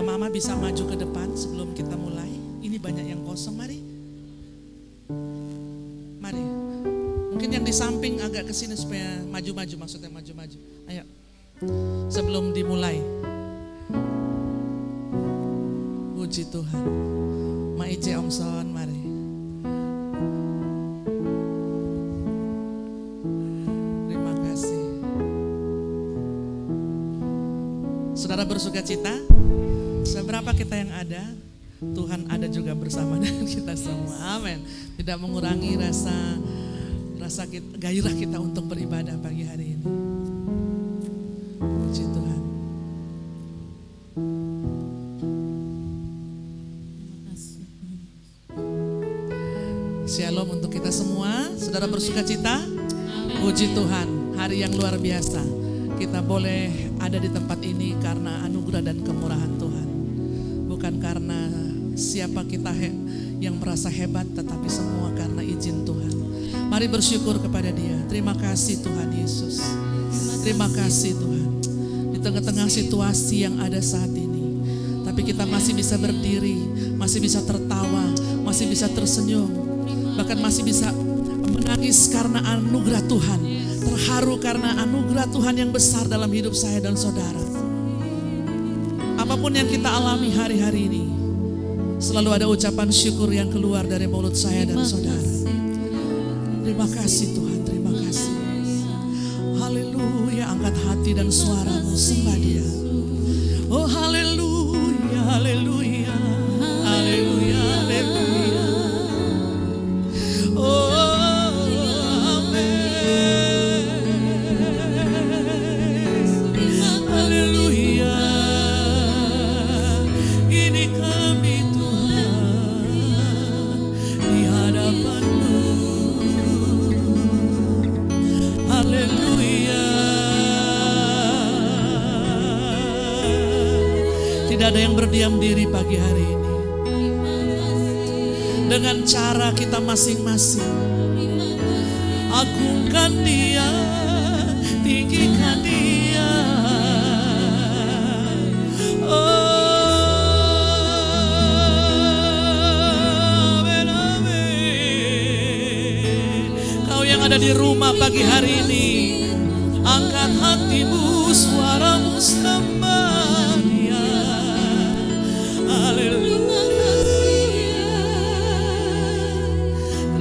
Papa Mama bisa maju ke depan sebelum kita mulai. Ini banyak yang kosong, mari. Mari. Mungkin yang di samping agak ke sini supaya maju-maju, maksudnya maju-maju. Ayo. Sebelum dimulai. Puji Tuhan. Ma Ice Om Son, mari. Terima kasih. Saudara bersuka cita? Seberapa kita yang ada, Tuhan ada juga bersama dengan kita semua. Amin. Tidak mengurangi rasa gairah kita untuk beribadah pagi hari ini. Puji Tuhan. Shalom untuk kita semua. Saudara bersuka cita? Puji Tuhan. Hari yang luar biasa. Kita boleh ada di tempat ini karena anugerah dan kemurahan Tuhan. Bukan karena siapa kita yang merasa hebat, tetapi semua karena izin Tuhan. Mari bersyukur kepada Dia. Terima kasih Tuhan Yesus. Terima kasih Tuhan. Di tengah-tengah situasi yang ada saat ini, tapi kita masih bisa berdiri, masih bisa tertawa, masih bisa tersenyum, bahkan masih bisa menangis karena anugerah Tuhan. Terharu karena anugerah Tuhan yang besar dalam hidup saya dan saudara. Apapun yang kita alami hari-hari ini, selalu ada ucapan syukur yang keluar dari mulut saya dan saudara. Terima kasih Tuhan, terima kasih. Haleluya, angkat hati dan suaramu, sembah Dia. Oh haleluya, haleluya, haleluya, haleluya. Oh tidak ada yang berdiam diri pagi hari ini. Dengan cara kita masing-masing, agungkan Dia, tinggikan Dia. Oh, amin, amin. Kau yang ada di rumah pagi hari ini, angkat hatimu, suaramu sembah.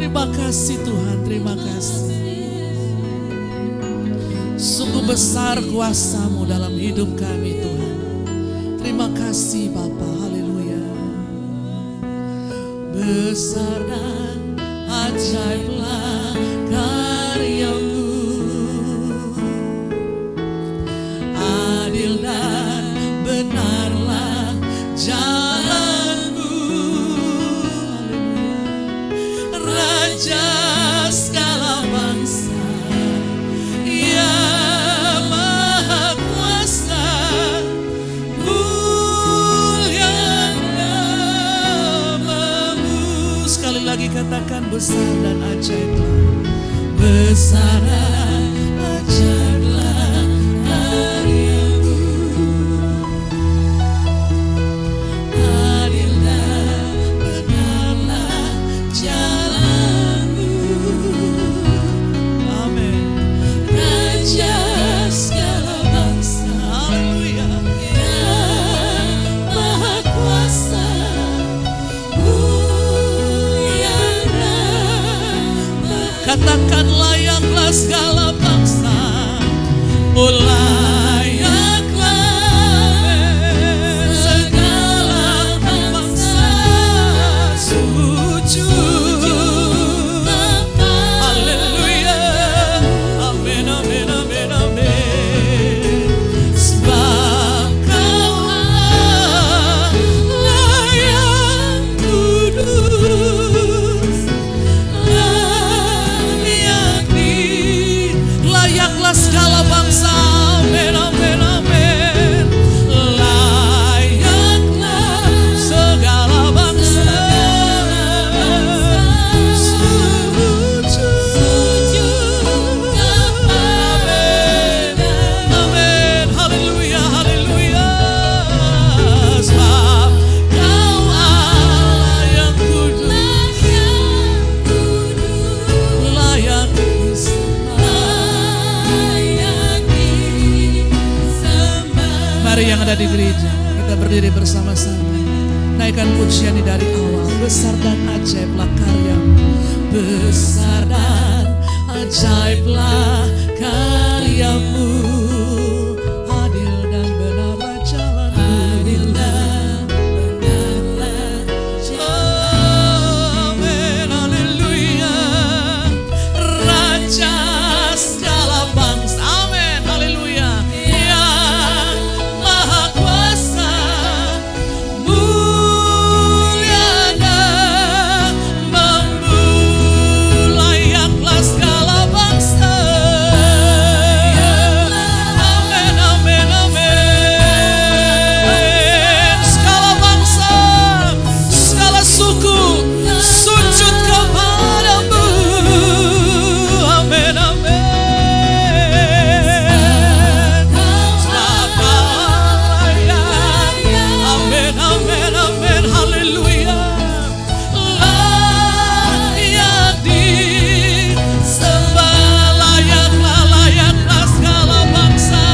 Terima kasih Tuhan, terima kasih. Sungguh besar kuasa-Mu dalam hidup kami Tuhan. Terima kasih Bapa, haleluya. Besar dan ajaiblah karya-Mu, adil dan benarlah jalan-Mu. Raja segala bangsa, Ya Maha Kuasa, mulia nama-Mu. Sekali lagi katakan besar dan ajaiblah, besar dan ajaiblah karya-Mu. Adil dan benarlah jalan-Mu. Amin. Raja segala bangsa, haleluya, Ya Maha Kuasa, mulia nama. Katakan layaklah segala bangsa, oh layaklah segala bangsa sujud. Haleluya, amin, amin, amin, amin. Sebab Kau Allah yang kudus, layaklah segala bangsa, amin, amin, amin. Layaklah segala bangsa sujud. Amin, amin, haleluya, haleluya. ada di gereja. Kita berdiri bersama-sama. Naikkan pujian ini dari awal. Besar dan ajaiblah karyamu. Besar dan ajaiblah karyamu. Adil dan benarlah jalanmu. Adil dan benarlah jalanmu. Amin, haleluya. Raja segala bangsa. Amin, haleluya. Yang maha kuasa, mulia dan memulayaklah segala bangsa. Amin, amin, amin. Segala bangsa, segala suku sujud kepadamu. Amin, amin. Amin, amin, amin, haleluya. Layak disembah, layaklah segala bangsa.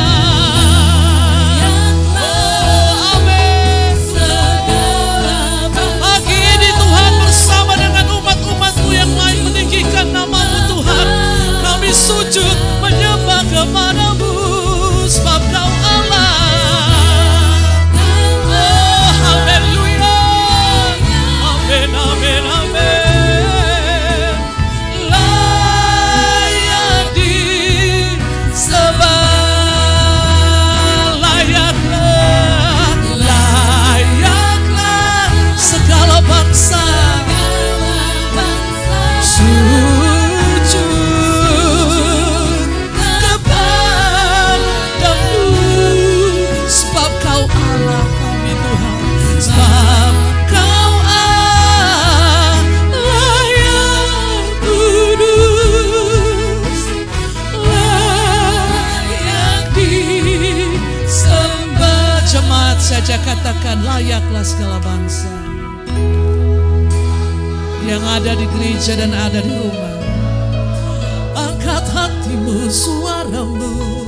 Amin. Pagi ini Tuhan, bersama dengan umat-umat-Mu yang lain meninggikan nama-Mu Tuhan, kami sujud menyembah kepadamu, sebab Kau Allah. Oh, haleluya. Amin, amin, amin. Layak disembah, layaklah segala bangsa. Sujud kepadamu, sebab Kau Allah kami Tuhan, sebab Kau Allah yang kudus, layak disembah. Jemaat saja katakan, layaklah segala bangsa yang ada di gereja dan ada di rumah. Angkat hatimu, suaramu,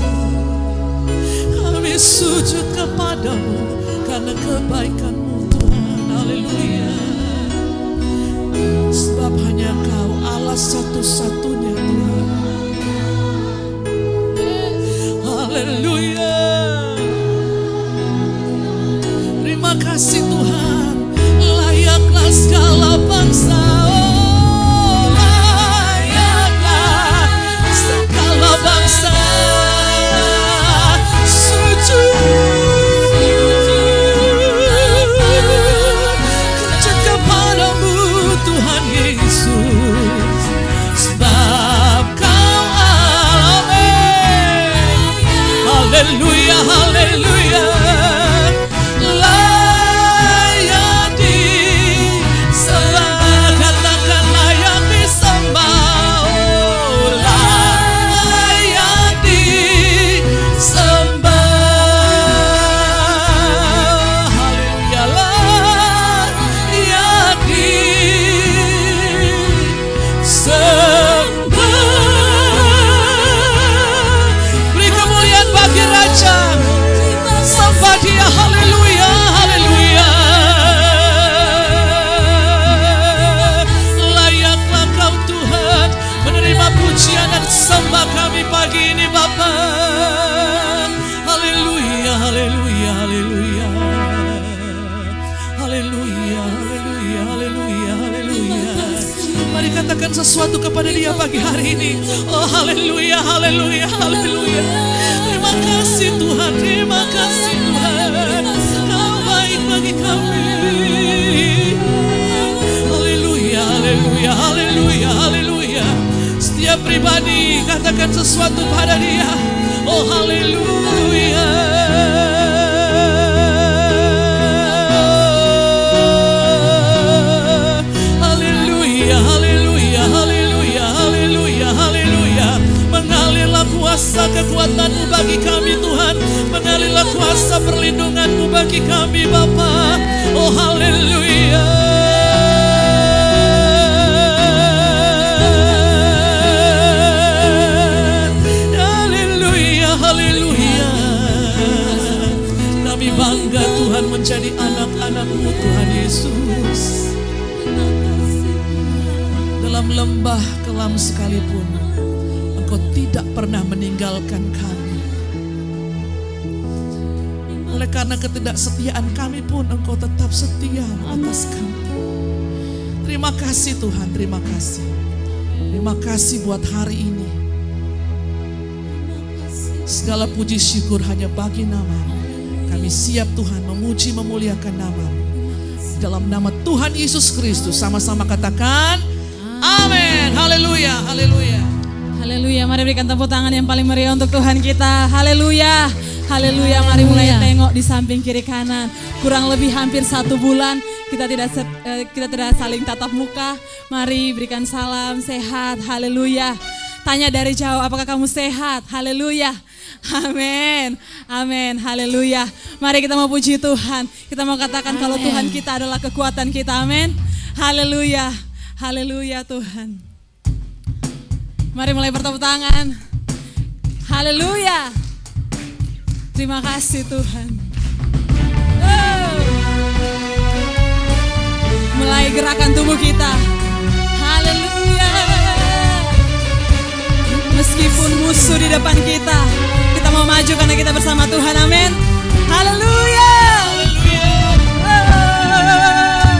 kami sujud kepadamu karena kebaikan-Mu Tuhan. Haleluya. Sebab hanya Kau Allah satu-satunya Tuhan. Haleluya. Terima kasih Tuhan. Layaklah segala bangsa. Oh, layaklah segala bangsa. Sujud kepadamu Tuhan Yesus, sebab Kau Allah. Haleluya, haleluya. Layak disembah, katakan layak disembah. Oh, layak disembah. Haleluya, layak disembah. Beri kemuliaan bagi Raja. Sembah Dia, haleluya, haleluya. Layaklah Kau Tuhan menerima pujian dan sembah kami pagi ini Bapa. Haleluya, haleluya, haleluya. Haleluya, haleluya, haleluya, haleluya. Mari katakan sesuatu kepada Dia pagi hari ini. Oh, haleluya, haleluya, haleluya. Terima kasih Tuhan, terima kasih Tuhan. Kau baik bagi kami. Haleluya, haleluya, haleluya, haleluya. Setiap pribadi katakan sesuatu pada Dia. Oh, haleluya. Haleluya, haleluya, haleluya, haleluya, haleluya. Mengalirlah kuasa kekuatan-Mu bagi kami Tuhan. Mengalirlah kuasa perlindungan-Mu bagi kami Bapa. Oh, haleluya. Haleluya, haleluya. Kami menjadi anak-anak-Mu Tuhan Yesus. Dalam lembah kelam sekalipun, Engkau tidak pernah meninggalkan kami. Oleh karena ketidaksetiaan kami pun, Engkau tetap setia atas kami. Terima kasih Tuhan, terima kasih. Terima kasih buat hari ini. Segala puji syukur hanya bagi nama-Mu. Kami siap Tuhan memuji memuliakan nama-Mu. Dalam nama Tuhan Yesus Kristus sama-sama katakan amin. Haleluya, haleluya. Haleluya, mari berikan tepuk tangan yang paling meriah untuk Tuhan kita. Haleluya, haleluya. Mari mulai tengok di samping kiri kanan. Kurang lebih hampir 1 bulan kita tidak saling tatap muka. Mari berikan salam sehat. Haleluya. Tanya dari jauh, apakah kamu sehat? Haleluya. Amin, amin, haleluya. Mari kita mau puji Tuhan. Kita mau katakan kalau Tuhan kita adalah kekuatan kita, amin. Haleluya, haleluya Tuhan. Mari mulai bertepuk tangan. Haleluya. Terima kasih Tuhan. Mulai gerakan tubuh kita. Haleluya. Meskipun musuh di depan kita, kita mau maju karena kita bersama Tuhan, amin. Haleluya.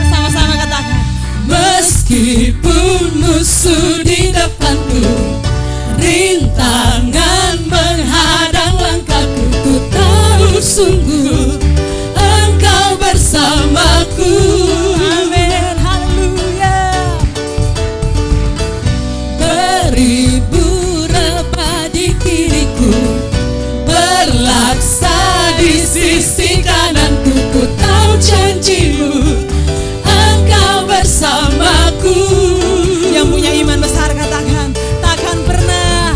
Sama-sama katakan. Meskipun musuh di depanku, rintangan menghadang langkahku, ku tahu sungguh Engkau bersamaku. Amin, haleluya. Beribu rebah di kiriku, berlaksa di sisi kananku, ku tahu janji-Mu Engkau bersamaku. Yang punya iman besar katakan, takkan pernah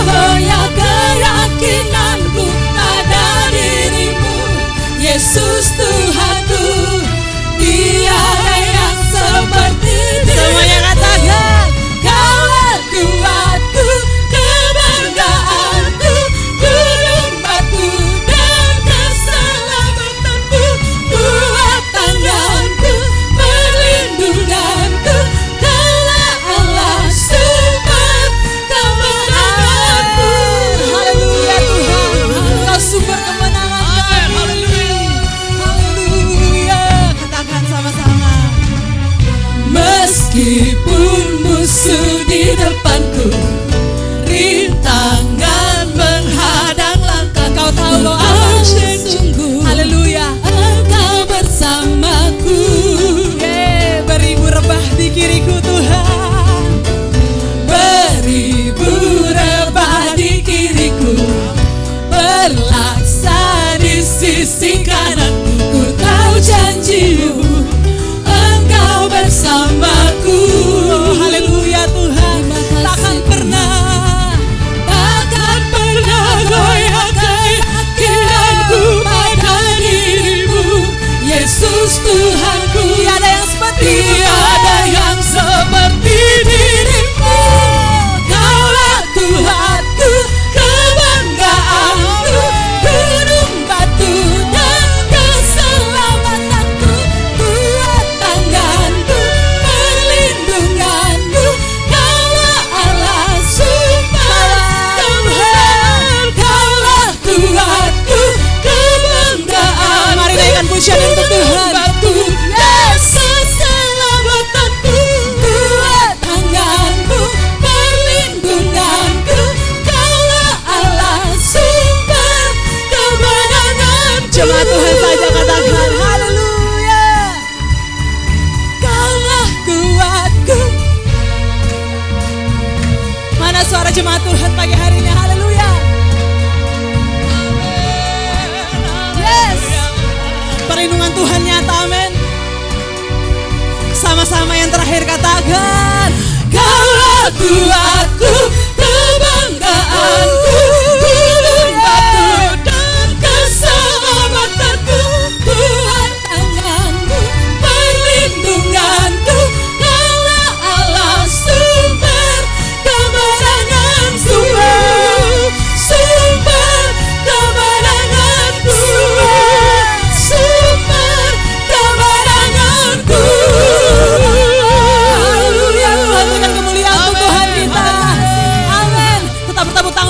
goyah keyakinanku pada diri-Mu, Yesus Tuhanku. Tiada yang seperti diri-Mu. Semuanya katakan, Kaulah kuatku, kebanggaanku, gunung batu dan keselamatanku, kuat tanganku, perlindunganku, Kaulah Allah sumber kemenanganku. haleluya Tuhan, Engkau sumber kemenangan kami. Haleluya, katakan sama-sama. Meskipun musuh di depanku, rintangan menghadang langkah, Kau tahu bahwa Engkau apa? sungguh Haleluya. Engkau bersamaku. Beribu rebah di kiriku Tuhan. Beribu rebah di kiriku, berlaksa di sisi kananku, ku tahu janji-Mu Engkau bersamaku. Haleluya Tuhan, takkan pernah goyah keyakinanku pada diri-Mu, Yesus Tuhanku. tiada yang seperti Tiada yang seperti diri-Mu. Kaulah kuatku, kebanggaanku, gunung batu dan keselamatanku, kuat tanganku, perlindunganku, Kaulah Allah sumber kemenangan. Kaulah kuatku, kebanggaan. Mari naikkan pujian untuk Tuhan. Batu, keselamatanku, kuat tanganku, perlindunganku, Kaulah Allah sumber kemenanganku. Jemaat Tuhan saja katakan haleluya. Kaulah kuatku. Mana suara jemaat Tuhan pagi hari ini? Haleluya. Yes. Perlindungan Tuhan nyata, amin. Sama-sama yang terakhir katakan, Kaulah kuatku, kebanggaanku, gunung batu dan keselamatanku, kuat tanganku, perlindunganku, Kaulah Allah sumber kemenanganku, sumber kemenanganku.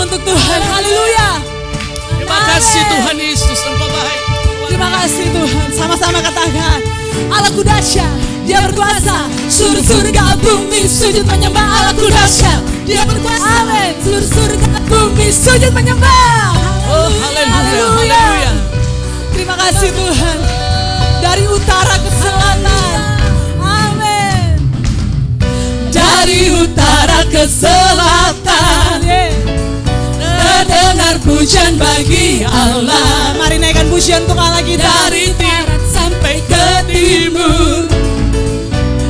untuk Tuhan. Haleluya. Terima kasih Tuhan Yesus, Engkau baik. Terima kasih Tuhan. Sama-sama katakan, Allahku dahsyat, Dia berkuasa. Seluruh surga bumi sujud menyembah Allahku dahsyat. Dia berkuasa. Amin. Seluruh surga bumi sujud menyembah. Oh, haleluya, haleluya. Terima kasih Tuhan. Dari utara ke selatan. Amin. Dari utara ke selatan, terdengar pujian bagi Allah. Mari naikkan pujian untuk Allah kita. Dari barat sampai ke timur,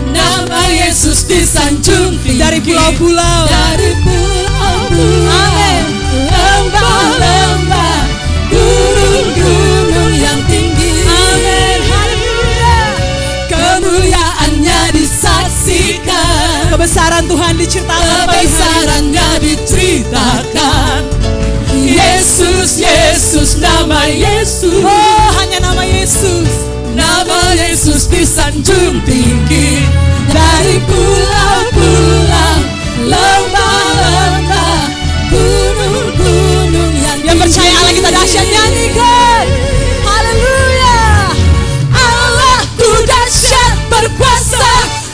nama Yesus disanjung tinggi. Dari pulau-pulau. Dari pulau-pulau, Amin. lembah-lembah, gunung-gunung yang tinggi. Amin. Haleluya. Kemuliaannya disaksikan, Kebesaran Tuhan diceritakan pagi hari. kebesarannya diceritakan. Yesus, Yesus, nama Yesus. Oh, hanya nama Yesus. Nama Yesus disanjung tinggi. Dari pulau-pulau, lembah-lembah, gunung-gunung yang Yang percaya Allah kita dahsyat, nyanyikan. Haleluya. Allahku dahsyat berkuasa.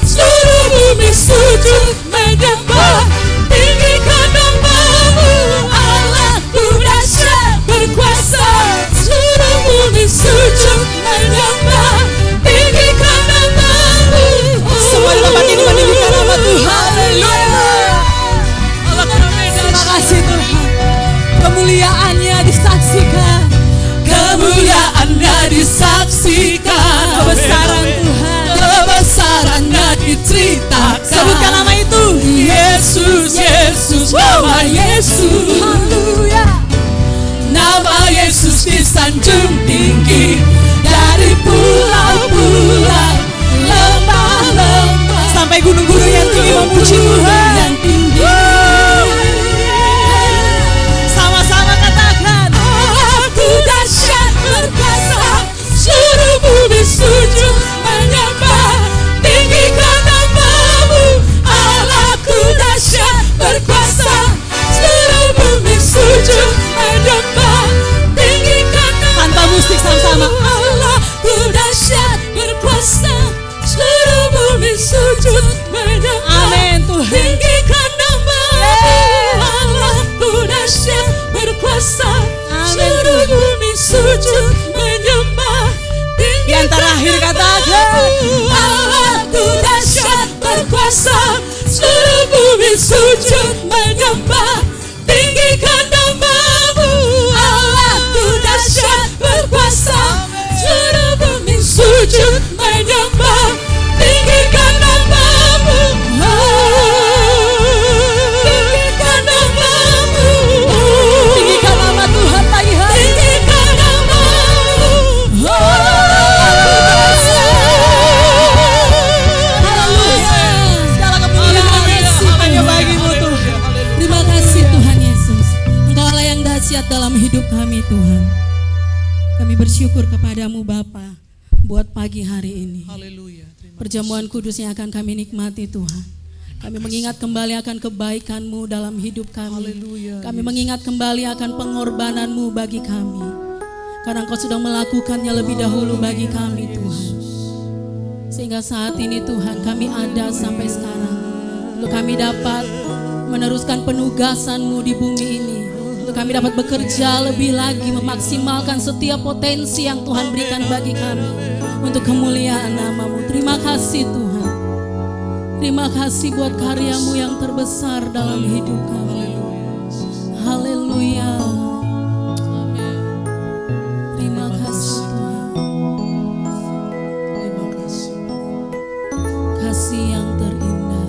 Seluruh bumi sujud menyembah. Tinggikan namamu. Allahku dahsyat berkuasa. Seluruh bumi sujud menyembah. Tinggikan namamu. Semua di tempat ini meninggikan nama Tuhan. Haleluya. Allah kami Terima kasih Tuhan. Kemuliaannya disaksikan. Kemuliaannya disaksikan. Kebesaran Tuhan. Kebesarannya diceritakan. Sebutkan nama itu. Yesus, Yesus, nama Yesus. Haleluya. Nama Yesus disanjung tinggi. Dari pulau-pulau, lembah-lembah, Sampai gunung-gunung yang tinggi memuji Tuhan. yang tinggi. Sama-sama katakan. Aku dahsyat berkuasa. Seluruh bumi sujud menyembah. Tinggikan namamu. Allahku dahsyat berkuasa. Seluruh bumi sujud menyembah. Tinggikan namamu. Tanpa musik sama-sama. Allahku dahsyat berkuasa. Seluruh bumi sujud menyembah. Amin Tuhan. Tinggikan namamu. Allahku dahsyat berkuasa. Amin, Seluruh Tuhan. bumi sujud menyembah. Di antara akhir katakan. Allahku dahsyat berkuasa. Seluruh bumi sujud menyembah. Tinggikan namamu. Allahku dahsyat berkuasa. Seluruh bumi sujud menyembah. Tinggikan namamu. Tinggikan namamu. Tinggikan nama Tuhan pagi hari. Tinggikan namamu. Haleluya. Segala kemuliaan hanya bagimu Tuhan. Terima kasih Tuhan Yesus. Engkau Allah yang dahsyat dalam hidup kami Tuhan. Kami bersyukur kepadamu Bapa buat pagi hari ini. Haleluya. Terima Perjamuan kudus yang akan kami nikmati Tuhan. Kami mengingat kembali akan kebaikan-Mu dalam hidup kami. Haleluya. Kami mengingat kembali akan pengorbanan-Mu bagi kami. Karena Engkau sudah melakukannya lebih dahulu bagi kami Tuhan. Sehingga saat ini Tuhan kami ada sampai sekarang. Untuk kami dapat meneruskan penugasan-Mu di bumi ini. Untuk kami dapat bekerja lebih lagi, memaksimalkan setiap potensi yang Tuhan berikan bagi kami. Untuk kemuliaan nama-Mu. Terima kasih Tuhan. Terima kasih buat karya-Mu yang terbesar dalam hidup kami. Haleluya. Terima kasih Tuhan. Terima kasih. Kasih yang terindah.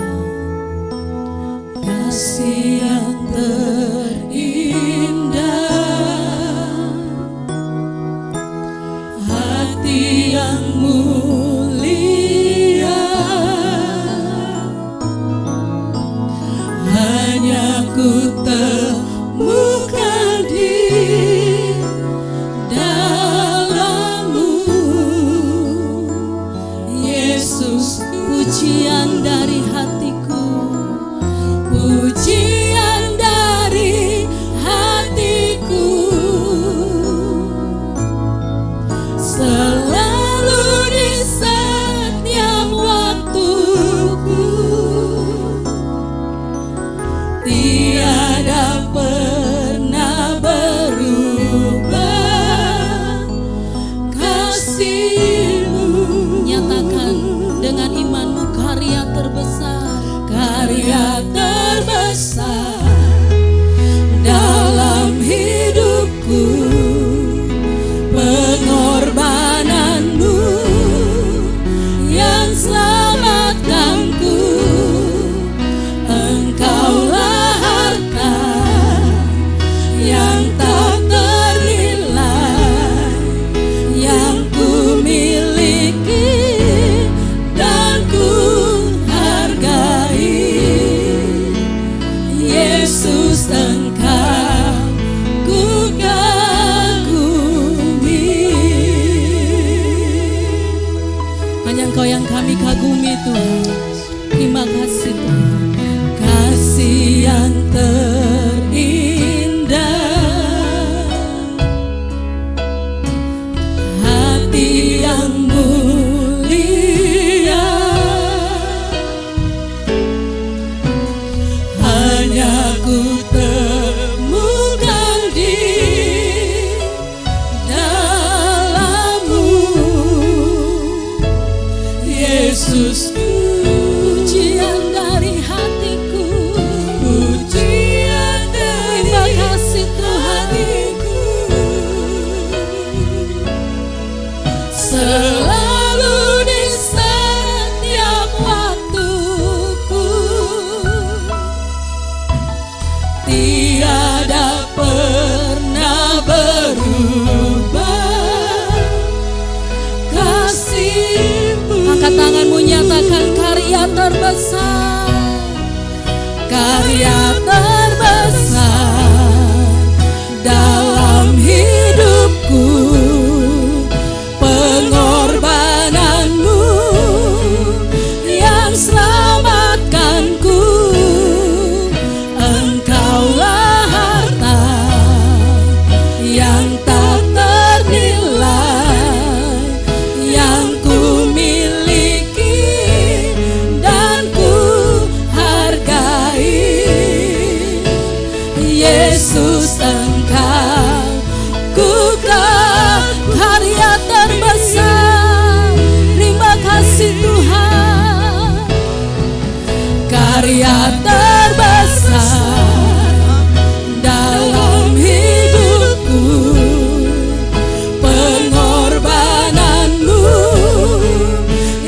Kasih yang terindah. Hati yang mulia. Hanya terbesar, karya terbesar dalam hidupku, pengorbananmu yang selamatkanku. Engkaulah harta yang tak ternilai, yang ku miliki dan ku hargai. Yesus, Engkau ku karya terbesar. Terima kasih Tuhan, karya terbesar dalam hidupku, pengorbananmu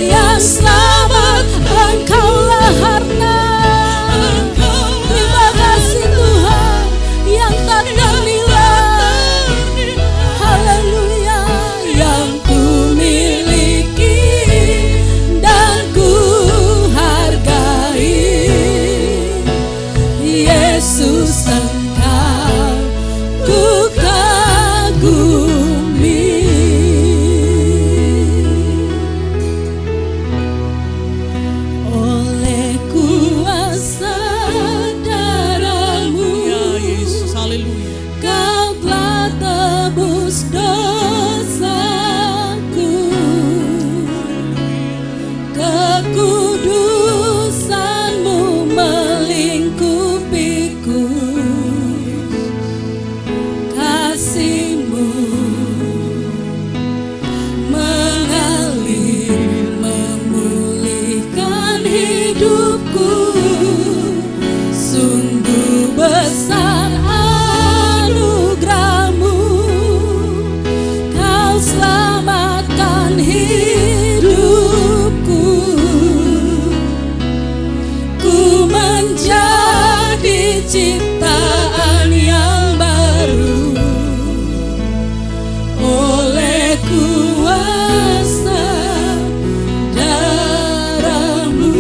yang selamat. Engkaulah harta, terima kasih Tuhan, yang tak ternilai. Haleluya, yang ku miliki dan ku hargai. Yesus, Engkau ku kagumi. Oleh kuasa darah-Mu, Ya Yesus, haleluya. Kau telah tebus dosaku. Kekudusan-Mu melingkupiku, kasih-Mu mengalir memulihkan hidupku. Sungguh besar anugerah-Mu, Kau selamatkan hidupku. Ku menjadi ciptaan yang baru oleh kuasa darah-Mu.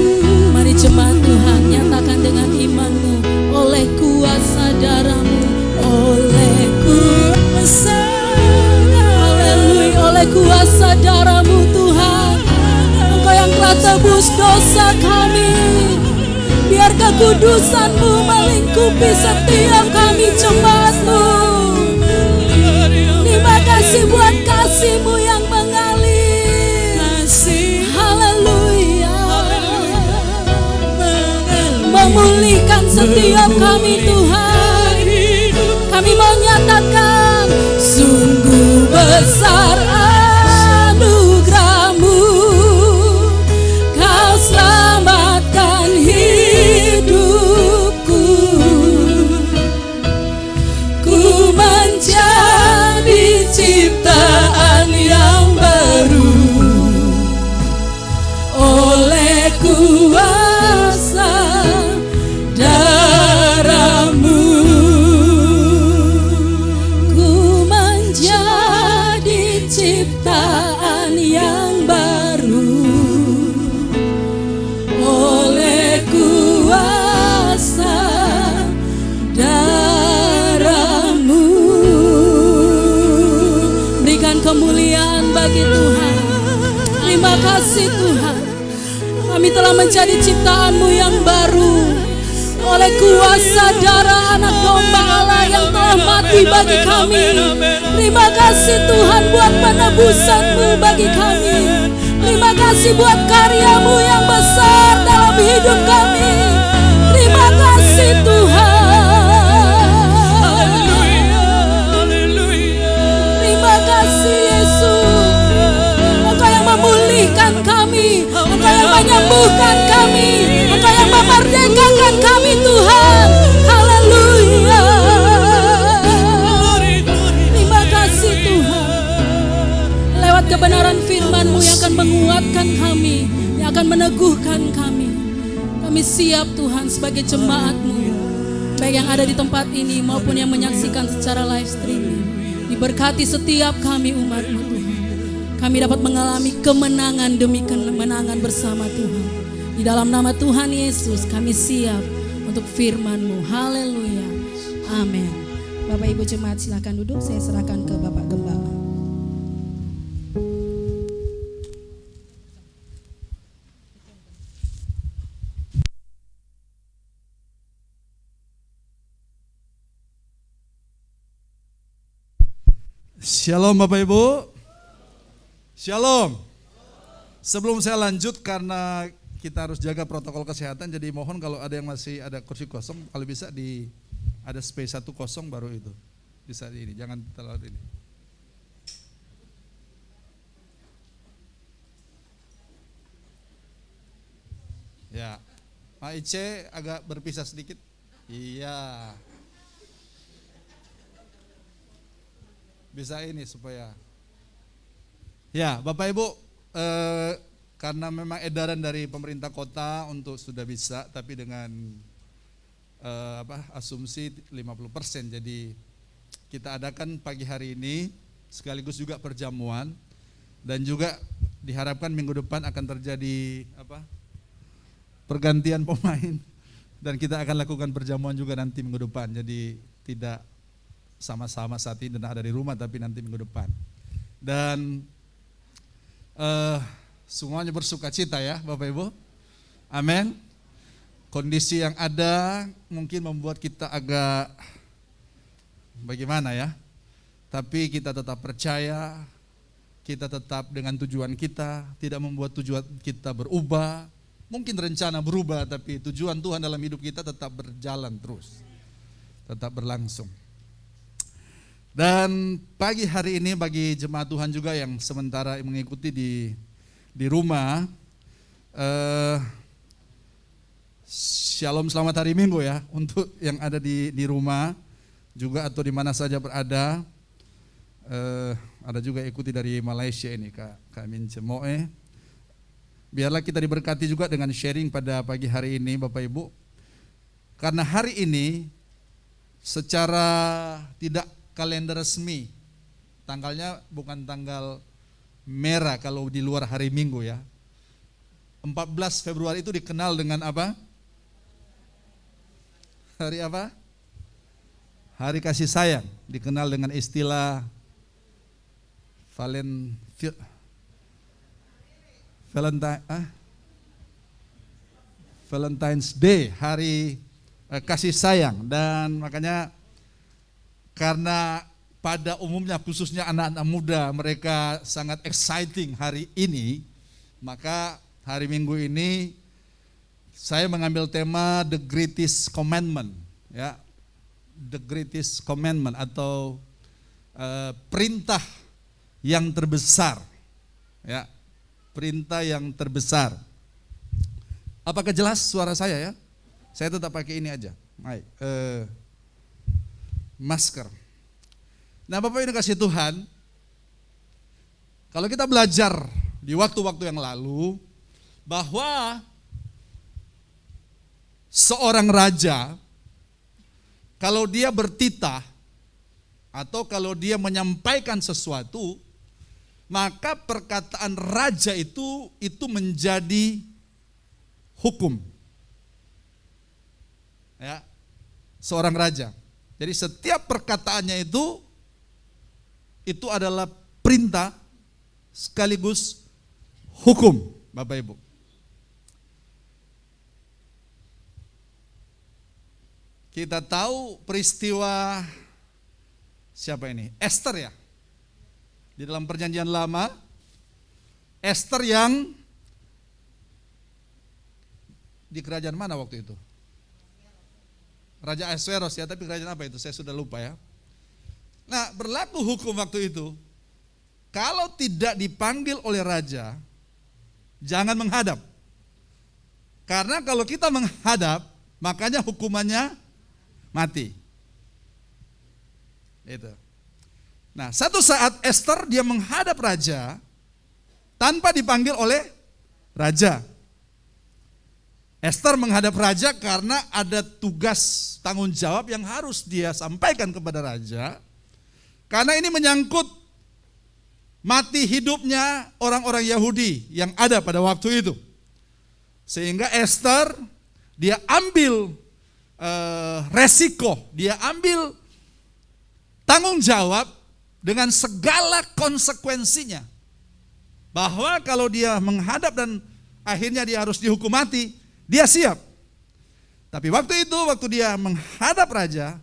Mari jemaat Tuhan, nyatakan dengan iman-Mu, oleh kuasa darah-Mu, oleh kuasa, haleluya, oleh kuasa darah-Mu Tuhan, Engkau yang telah tebus dosa kami. Biar kekudusan-Mu melingkupi setiap kami jemaat-Mu. Terima kasih buat kasih-Mu yang mengalir. Haleluya, memulihkan setiap kami Tuhan. Kami mau nyatakan, sungguh besar anugerah-Mu, Kau selamatkan hidupku. Ku menjadi ciptaan yang baru oleh kuasa darah-Mu. Ku menjadi ciptaan yang baru oleh kuasa darah-Mu. Berikan kemuliaan bagi Tuhan. Terima kasih Tuhan, kami telah menjadi ciptaan-Mu yang baru oleh kuasa darah anak domba Allah yang telah mati bagi kami. Terima kasih Tuhan buat penebusan-Mu bagi kami. Terima kasih buat karya-Mu yang besar dalam hidup kami. Terima kasih Tuhan. Terima kasih Yesus, Engkau yang memulihkan kami, Engkau yang menyembuhkan kami, Engkau yang memerdekakan kami Tuhan. Haleluya. Terima kasih Tuhan, lewat kebenaran firman-Mu yang akan menguatkan kami, yang akan meneguhkan kami. Kami siap Tuhan sebagai jemaat-Mu, baik yang ada di tempat ini maupun yang menyaksikan secara live streaming. Diberkati setiap kami umat-Mu Tuhan. Kami dapat mengalami kemenangan demi kemenangan bersama Tuhan. Di dalam nama Tuhan Yesus kami siap untuk firman-Mu. Haleluya. Amin. Bapak Ibu jemaat silakan duduk, saya serahkan ke Bapak Gembala. Shalom Bapak Ibu. Shalom. Sebelum saya lanjut, karena kita harus jaga protokol kesehatan, jadi mohon kalau ada yang masih ada kursi kosong, kalau bisa ada space 1 kosong baru itu. Bisa ini, jangan terlalu ini. Ya, Pak Ice agak berpisah sedikit. Iya. Bisa ini supaya. Ya, Bapak Ibu, karena memang edaran dari pemerintah kota untuk sudah bisa, tapi dengan asumsi 50%. Jadi kita adakan pagi hari ini sekaligus juga perjamuan, dan juga diharapkan minggu depan akan terjadi pergantian pemain, dan kita akan lakukan perjamuan juga nanti minggu depan. Jadi tidak sama-sama saat ini dan ada di rumah, tapi nanti minggu depan. Dan semuanya bersuka cita ya Bapak Ibu. Amin. Kondisi yang ada mungkin membuat kita agak bagaimana ya, tapi kita tetap percaya, kita tetap dengan tujuan kita, tidak membuat tujuan kita berubah. Mungkin rencana berubah, tapi tujuan Tuhan dalam hidup kita tetap berjalan terus, tetap berlangsung. Dan pagi hari ini bagi jemaat Tuhan juga yang sementara mengikuti di rumah, Shalom, selamat hari Minggu ya untuk yang ada di rumah juga atau di mana saja berada. Ada juga ikuti dari Malaysia ini Kak Min Cemoe. Biarlah kita diberkati juga dengan sharing pada pagi hari ini Bapak Ibu. Karena hari ini secara tidak kalender resmi, tanggalnya bukan tanggal merah kalau di luar hari Minggu ya. 14 Februari itu dikenal dengan apa? Hari apa? Hari kasih sayang, dikenal dengan istilah Valentine's Day, hari kasih sayang. Dan makanya karena pada umumnya khususnya anak-anak muda mereka sangat exciting hari ini, maka hari Minggu ini saya mengambil tema The Greatest Commandment ya. The Greatest Commandment atau perintah yang terbesar ya. Perintah yang terbesar. Apakah jelas suara saya ya? Saya tetap pakai ini aja. Baik. Masker. Nah Bapak ini kasih Tuhan, kalau kita belajar di waktu-waktu yang lalu bahwa seorang raja kalau dia bertitah atau kalau dia menyampaikan sesuatu, maka perkataan raja itu menjadi hukum. Ya. Seorang raja. Jadi setiap perkataannya itu adalah perintah sekaligus hukum, Bapak Ibu. Kita tahu peristiwa siapa ini? Esther ya. Di dalam perjanjian lama, Esther yang di kerajaan mana waktu itu? Raja Ahasuerus ya, tapi kerajaan apa itu? Saya sudah lupa ya. Nah, berlaku hukum waktu itu. Kalau tidak dipanggil oleh raja, jangan menghadap. Karena kalau kita menghadap, makanya hukumannya mati. Itu. Nah, satu saat Esther dia menghadap raja tanpa dipanggil oleh raja. Esther menghadap raja karena ada tugas tanggung jawab yang harus dia sampaikan kepada raja. Karena ini menyangkut mati hidupnya orang-orang Yahudi yang ada pada waktu itu. Sehingga Esther dia ambil resiko, dia ambil tanggung jawab dengan segala konsekuensinya. Bahwa kalau dia menghadap dan akhirnya dia harus dihukum mati, dia siap. Tapi waktu itu, waktu dia menghadap raja,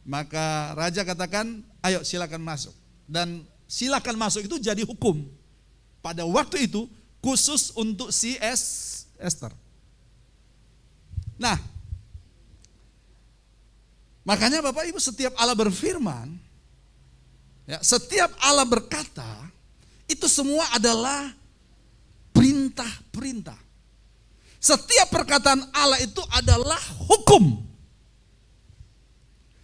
maka raja katakan, ayo silakan masuk. Dan silakan masuk itu jadi hukum. Pada waktu itu khusus untuk si Esther. Nah, makanya Bapak Ibu, setiap Allah berfirman, ya, setiap Allah berkata, itu semua adalah perintah-perintah. Setiap perkataan Allah itu adalah hukum.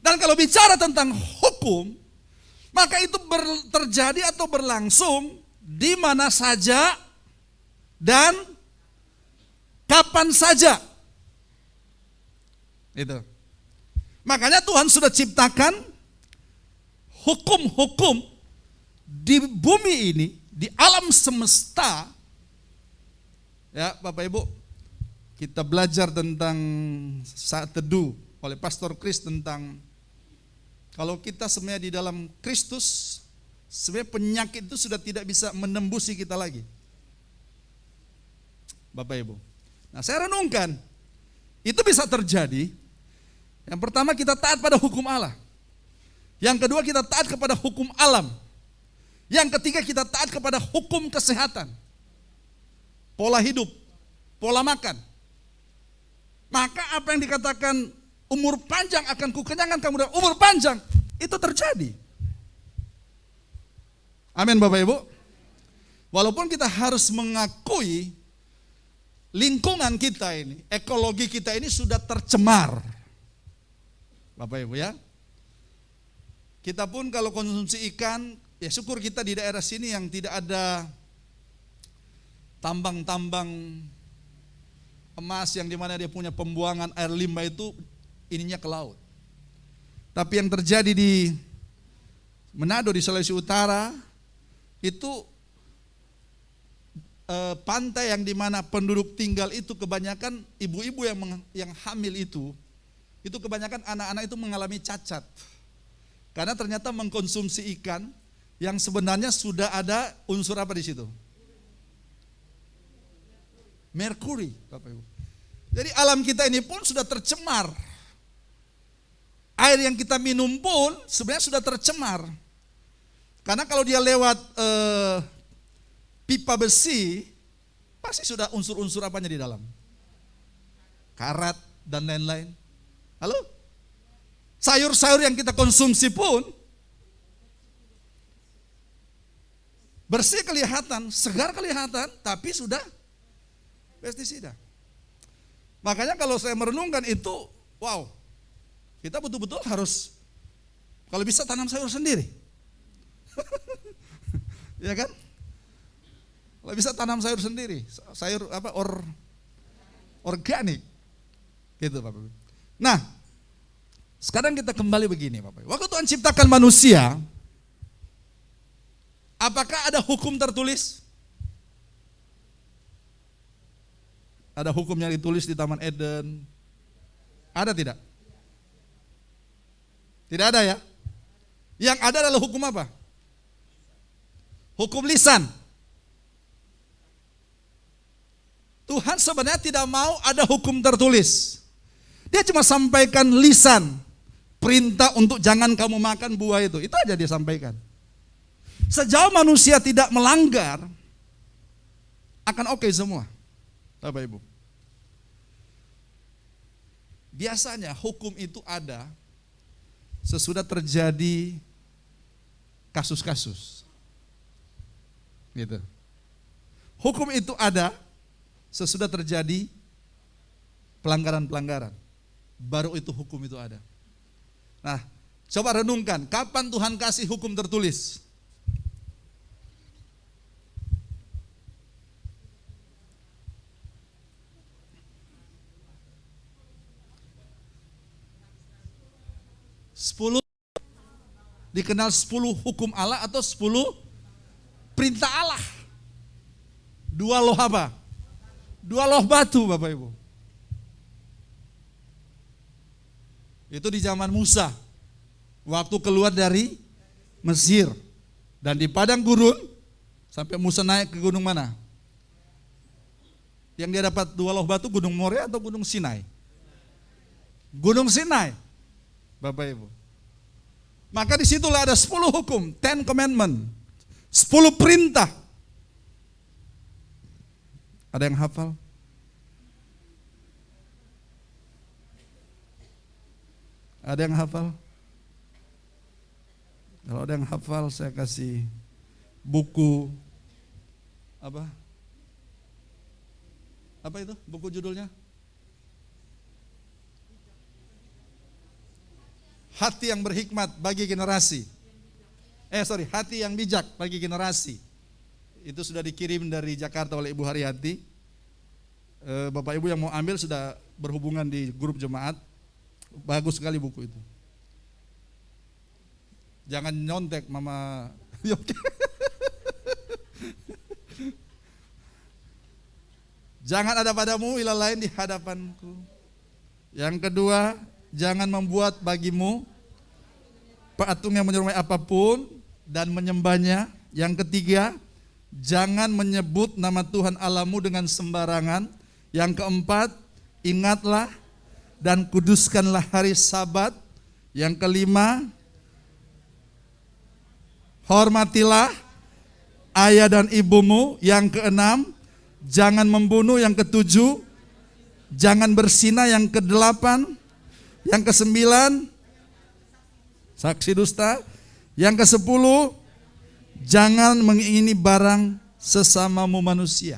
Dan kalau bicara tentang hukum, maka itu terjadi atau berlangsung di mana saja dan kapan saja. Itu. Makanya Tuhan sudah ciptakan hukum-hukum di bumi ini, di alam semesta. Ya, Bapak Ibu, kita belajar tentang saat teduh oleh Pastor Chris tentang kalau kita sebenarnya di dalam Kristus, sebenarnya penyakit itu sudah tidak bisa menembusi kita lagi. Bapak Ibu. Nah, saya renungkan, itu bisa terjadi. Yang pertama, kita taat pada hukum Allah. Yang kedua, kita taat kepada hukum alam. Yang ketiga, kita taat kepada hukum kesehatan. Pola hidup, pola makan. Maka apa yang dikatakan umur panjang akan kukenyangkan kamu, umur panjang, itu terjadi. Amin Bapak Ibu. Walaupun kita harus mengakui lingkungan kita ini, ekologi kita ini sudah tercemar. Bapak Ibu ya. Kita pun kalau konsumsi ikan, ya syukur kita di daerah sini yang tidak ada tambang-tambang emas yang dimana dia punya pembuangan air limbah itu ininya ke laut. Tapi yang terjadi di Manado di Sulawesi Utara itu pantai yang dimana penduduk tinggal itu kebanyakan ibu-ibu yang hamil itu kebanyakan anak-anak itu mengalami cacat karena ternyata mengkonsumsi ikan yang sebenarnya sudah ada unsur apa di situ? Merkuri, Bapak Ibu. Jadi alam kita ini pun sudah tercemar. Air yang kita minum pun sebenarnya sudah tercemar. Karena kalau dia lewat pipa besi, pasti sudah unsur-unsur apanya di dalam? Karat dan lain-lain. Halo? Sayur-sayur yang kita konsumsi pun bersih kelihatan, segar kelihatan, tapi sudah pestisida. Makanya kalau saya merenungkan itu, wow, kita betul-betul harus kalau bisa tanam sayur sendiri. Ya kan? Kalau bisa tanam sayur sendiri, sayur apa organik. Gitu Bapak. Nah, sekarang kita kembali begini Bapak. Waktu Tuhan ciptakan manusia, apakah ada hukum tertulis? Ada hukum yang ditulis di Taman Eden? Ada tidak? Tidak ada ya? Yang ada adalah hukum apa? Hukum lisan. Tuhan sebenarnya tidak mau ada hukum tertulis. Dia cuma sampaikan lisan. Perintah untuk jangan kamu makan buah itu. Itu aja dia sampaikan. Sejauh manusia tidak melanggar, akan oke semua. Bapak Ibu. Biasanya hukum itu ada sesudah terjadi kasus-kasus. Gitu. Hukum itu ada sesudah terjadi pelanggaran-pelanggaran. Baru itu hukum itu ada. Nah, coba renungkan, kapan Tuhan kasih hukum tertulis? Dikenal 10 hukum Allah atau 10 perintah Allah. 2 loh apa? 2 loh batu Bapak Ibu. Itu di zaman Musa, waktu keluar dari Mesir. Dan di padang gurun, sampai Musa naik ke gunung mana? Yang dia dapat 2 loh batu, Gunung Moria atau Gunung Sinai? Gunung Sinai, Bapak Ibu. Maka disitulah ada 10 hukum, 10 commandment, 10 perintah. Ada yang hafal? Ada yang hafal? Kalau ada yang hafal, saya kasih buku apa? Apa itu buku judulnya? Hati yang berhikmat bagi generasi. Hati yang bijak bagi generasi. Itu sudah dikirim dari Jakarta oleh Ibu Haryati. Bapak Ibu yang mau ambil sudah berhubungan di grup jemaat. Bagus sekali buku itu. Jangan nyontek Mama Yoki. Jangan ada padamu ilah lain di hadapanku. Yang kedua, jangan membuat bagimu patung yang menyerupai apapun dan menyembahnya. Yang ketiga, jangan menyebut nama Tuhan Allahmu dengan sembarangan. Yang keempat, ingatlah dan kuduskanlah hari Sabat. Yang kelima, hormatilah ayah dan ibumu. Yang keenam, jangan membunuh. Yang ketujuh, jangan berzina. Yang kedelapan, yang kesembilan, saksi dusta. Yang kesepuluh, jangan mengingini barang sesamamu manusia.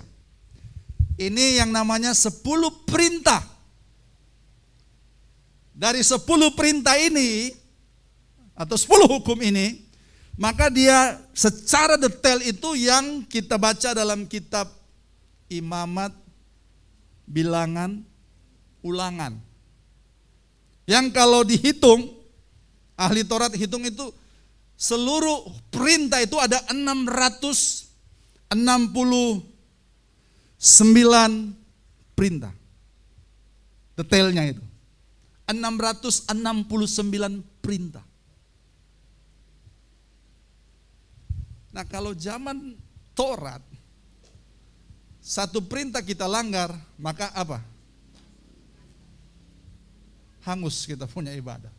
Ini yang namanya 10 perintah. Dari 10 perintah ini atau 10 hukum ini, maka dia secara detail itu yang kita baca dalam kitab Imamat, Bilangan, Ulangan. Yang kalau dihitung, ahli Taurat hitung itu seluruh perintah itu ada 669 perintah. Detailnya itu. 669 perintah. Nah, kalau zaman Taurat, satu perintah kita langgar, maka apa? Hangus kita punya ibadah.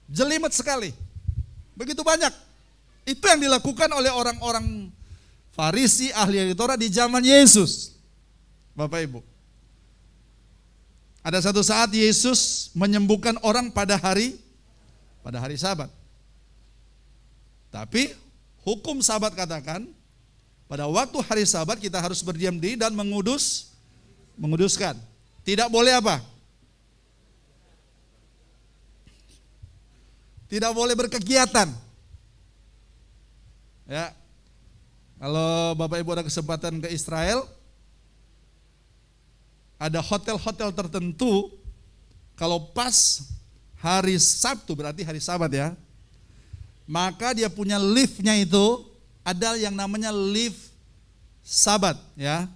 Jelimet sekali. Begitu banyak. Itu yang dilakukan oleh orang-orang Farisi, ahli Taurat di zaman Yesus. Bapak Ibu. Ada satu saat Yesus menyembuhkan orang pada hari Sabat. Tapi hukum Sabat katakan, pada waktu hari Sabat kita harus berdiam diri dan menguduskan. Tidak boleh apa? Tidak boleh berkegiatan. Ya. Kalau Bapak Ibu ada kesempatan ke Israel, ada hotel-hotel tertentu, kalau pas hari Sabtu, berarti hari Sabat ya, maka dia punya liftnya itu, ada yang namanya lift Sabat ya.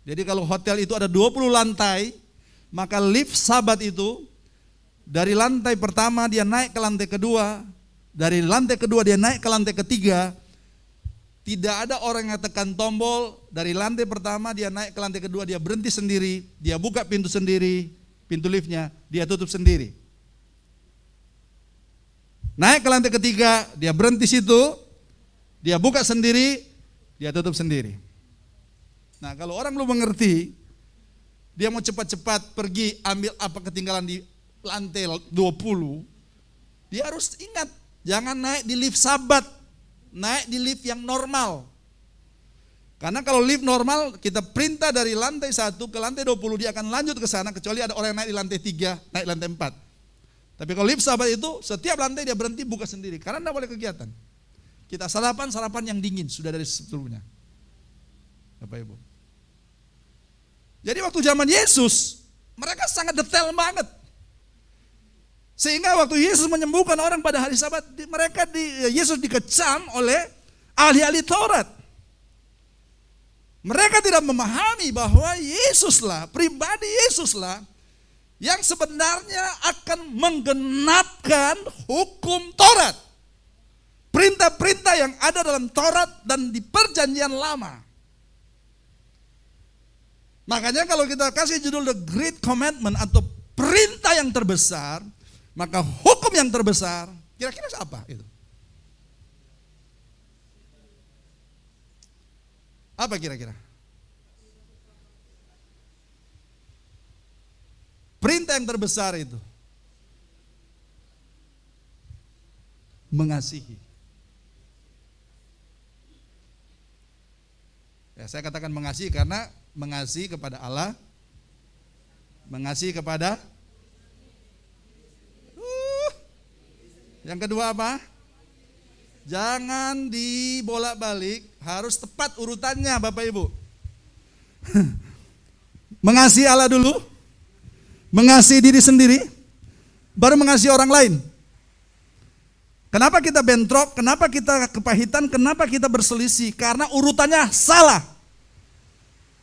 Jadi kalau hotel itu ada 20 lantai, maka lift Sabat itu, dari lantai pertama dia naik ke lantai kedua, dari lantai kedua dia naik ke lantai ketiga. Tidak ada orang yang tekan tombol, dari lantai pertama dia naik ke lantai kedua, dia berhenti sendiri, dia buka pintu sendiri, pintu liftnya, dia tutup sendiri. Naik ke lantai ketiga, dia berhenti situ, dia buka sendiri, dia tutup sendiri. Nah, kalau orang belum mengerti, dia mau cepat-cepat pergi ambil apa ketinggalan di lantai 20, dia harus ingat, jangan naik di lift Sabat, naik di lift yang normal. Karena kalau lift normal, kita perintah dari lantai 1 ke lantai 20, dia akan lanjut ke sana, kecuali ada orang yang naik di lantai 3, naik lantai 4. Tapi kalau lift Sabat itu, setiap lantai dia berhenti buka sendiri, karena tidak boleh kegiatan. Kita sarapan yang dingin, sudah dari sebelumnya. Bapak Ibu. Jadi waktu zaman Yesus, mereka sangat detail banget. Sehingga waktu Yesus menyembuhkan orang pada hari Sabat, Yesus dikecam oleh ahli-ahli Taurat. Mereka tidak memahami bahwa Yesuslah, pribadi Yesuslah yang sebenarnya akan menggenapkan hukum Taurat. Perintah-perintah yang ada dalam Taurat dan di perjanjian lama. Makanya kalau kita kasih judul The Great Commandment atau perintah yang terbesar, maka hukum yang terbesar, kira-kira apa itu? Apa kira-kira? Perintah yang terbesar itu mengasihi. Ya, saya katakan mengasihi karena mengasihi kepada Allah, mengasihi kepada yang kedua apa? Jangan dibolak-balik, harus tepat urutannya Bapak Ibu. Mengasihi Allah dulu, mengasihi diri sendiri, baru mengasihi orang lain. Kenapa kita bentrok? Kenapa kita kepahitan? Kenapa kita berselisih? Karena urutannya salah.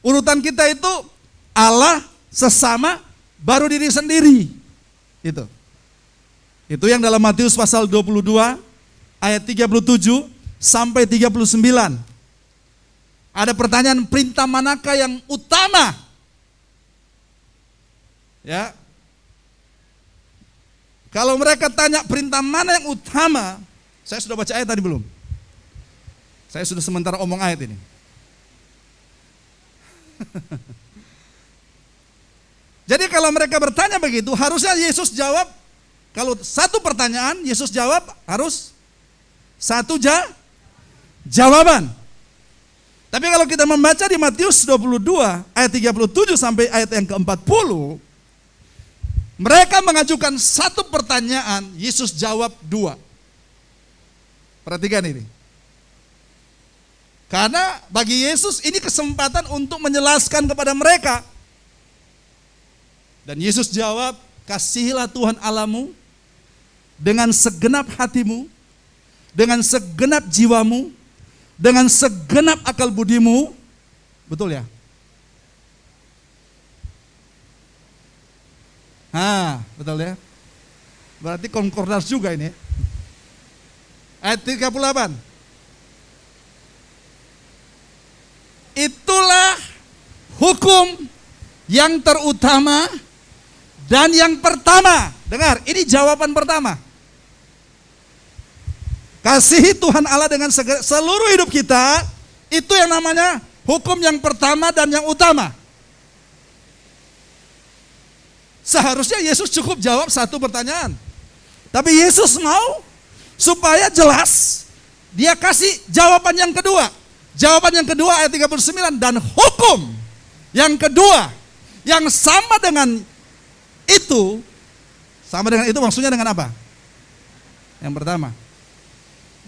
Urutan kita itu Allah, sesama, baru diri sendiri. Itu yang dalam Matius pasal 22 ayat 37 sampai 39. Ada pertanyaan, perintah manakah yang utama? Ya. Kalau mereka tanya perintah mana yang utama, saya sudah baca ayat tadi belum? Saya sudah sementara omong ayat ini. Jadi kalau mereka bertanya begitu, harusnya Yesus jawab. Kalau satu pertanyaan, Yesus jawab harus satu jawaban. Tapi kalau kita membaca di Matius 22 ayat 37 sampai ayat yang ke-40, mereka mengajukan satu pertanyaan, Yesus jawab dua. Perhatikan ini. Karena bagi Yesus ini kesempatan untuk menjelaskan kepada mereka. Dan Yesus jawab, kasihilah Tuhan Allahmu dengan segenap hatimu, dengan segenap jiwamu, dengan segenap akal budimu. Betul ya? Betul ya? Berarti konkordans juga ini. Ayat 38. Itulah hukum yang terutama dan yang pertama. Dengar, ini jawaban pertama. Kasihi Tuhan Allah dengan seluruh hidup kita. Itu yang namanya hukum yang pertama dan yang utama. Seharusnya Yesus cukup jawab satu pertanyaan. Tapi Yesus mau supaya jelas, dia kasih jawaban yang kedua. Jawaban yang kedua ayat 39, dan hukum yang kedua yang sama dengan itu maksudnya dengan apa? Yang pertama.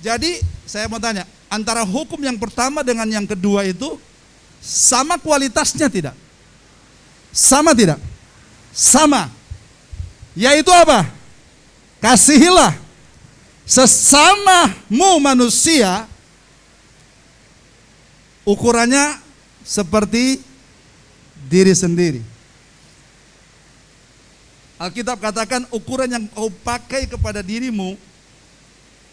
Jadi saya mau tanya, antara hukum yang pertama dengan yang kedua itu sama kualitasnya tidak? Sama tidak? Sama. Yaitu apa? Kasihilah sesamamu manusia. Ukurannya seperti diri sendiri. Alkitab katakan ukuran yang kau pakai kepada dirimu,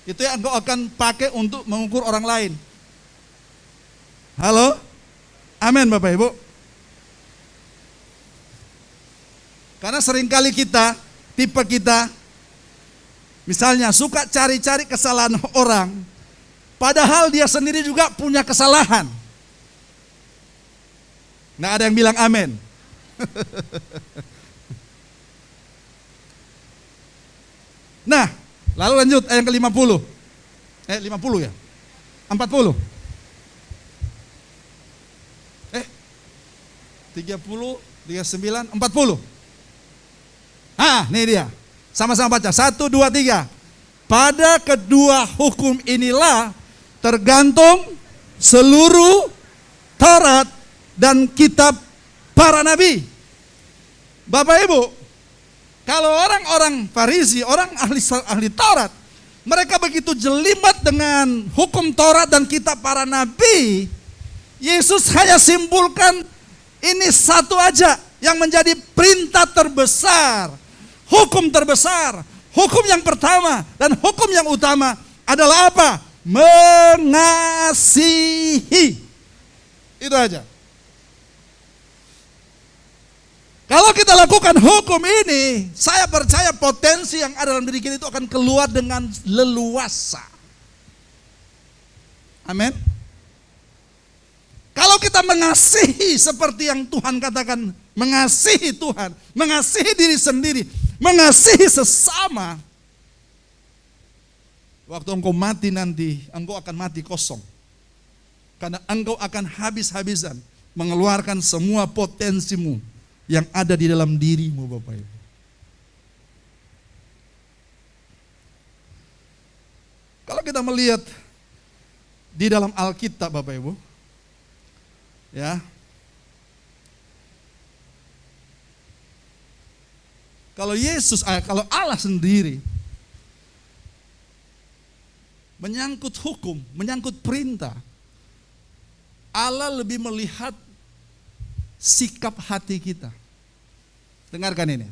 itu yang kau akan pakai untuk mengukur orang lain. Halo? Amin Bapak Ibu. Karena seringkali tipe kita, misalnya suka cari-cari kesalahan orang, padahal dia sendiri juga punya kesalahan. Nggak ada yang bilang amin. Nah, lalu lanjut ayat ke-50. 50 ya? 40. 30, 39, 40. Nih dia. Sama-sama baca. 1, 2, 3. Pada kedua hukum inilah tergantung seluruh Taurat dan kitab para nabi. Bapak Ibu, kalau orang-orang Farisi, orang ahli Taurat, mereka begitu jelimet dengan hukum Taurat dan kitab para nabi, Yesus hanya simpulkan ini satu aja yang menjadi perintah terbesar, hukum terbesar, hukum yang pertama dan hukum yang utama adalah apa? Mengasihi. Itu aja. Kalau kita lakukan hukum ini, saya percaya potensi yang ada dalam diri kita itu akan keluar dengan leluasa. Amin. Kalau kita mengasihi seperti yang Tuhan katakan, mengasihi Tuhan, mengasihi diri sendiri, mengasihi sesama, waktu engkau mati nanti, engkau akan mati kosong. Karena engkau akan habis-habisan mengeluarkan semua potensimu yang ada di dalam dirimu, Bapak Ibu. Kalau kita melihat di dalam Alkitab, Bapak Ibu, ya, kalau Allah sendiri menyangkut hukum, menyangkut perintah, Allah lebih melihat sikap hati kita. Dengarkan ini.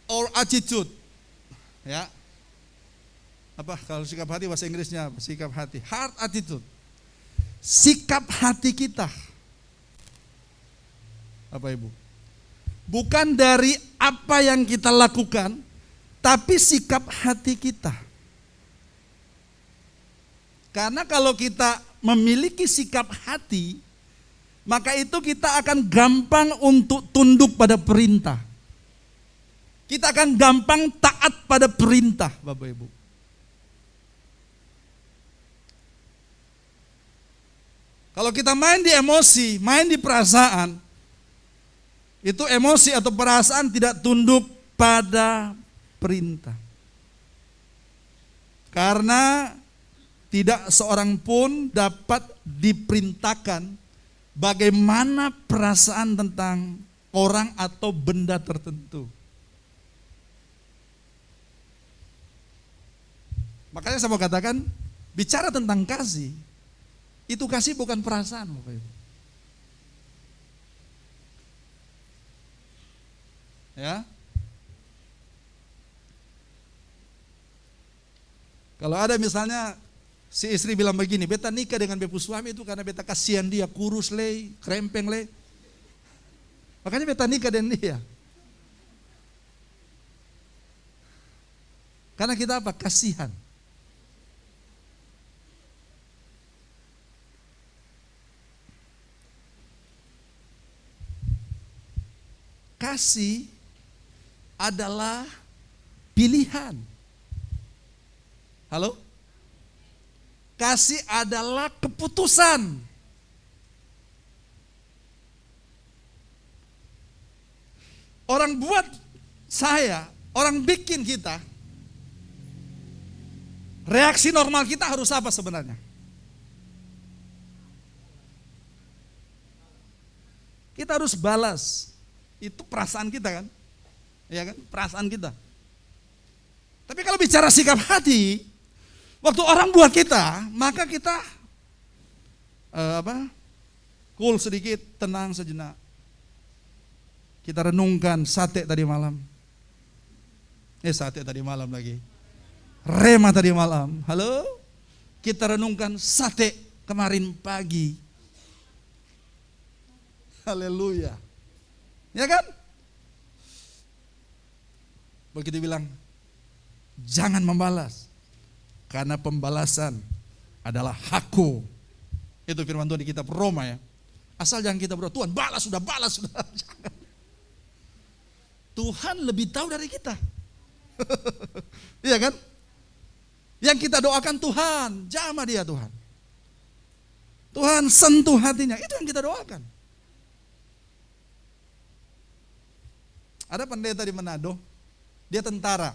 Or attitude. Ya. Apa kalau sikap hati bahasa Inggrisnya? Sikap hati. Heart attitude. Sikap hati kita. Bapak Ibu. Bukan dari apa yang kita lakukan, tapi sikap hati kita. Karena kalau kita memiliki sikap hati, maka itu kita akan gampang untuk tunduk pada perintah. Kita akan gampang taat pada perintah, Bapak Ibu. Kalau kita main di emosi, main di perasaan, itu emosi atau perasaan tidak tunduk pada perintah. Karena tidak seorang pun dapat diperintahkan bagaimana perasaan tentang orang atau benda tertentu. Makanya saya mau katakan, bicara tentang kasih, itu kasih bukan perasaan, Bapak Ibu. Ya. Kalau ada misalnya si istri bilang begini, beta nikah dengan bepu suami itu karena beta kasihan dia kurus le, krempeng le. Makanya beta nikah dengan dia. Karena kita apa? Kasihan. Kasih adalah pilihan. Halo? Kasih adalah keputusan. Orang buat saya, orang bikin kita. Reaksi normal kita harus apa sebenarnya? Kita harus balas. Itu perasaan kita kan? Ya kan? Perasaan kita. Tapi kalau bicara sikap hati, waktu orang buat kita, maka kita cool sedikit, tenang sejenak. Kita renungkan sate tadi malam. Sate tadi malam lagi. Rema tadi malam. Halo? Kita renungkan sate kemarin pagi. Haleluya. Ya kan? Begitu bilang, jangan membalas. Karena pembalasan adalah hakku. Itu firman Tuhan di kitab Roma ya. Asal jangan kita berdoa, Tuhan balas sudah. Jangan. Tuhan lebih tahu dari kita. Iya kan? Yang kita doakan Tuhan, jamah dia Tuhan. Tuhan sentuh hatinya, itu yang kita doakan. Ada pendeta di Manado, dia tentara.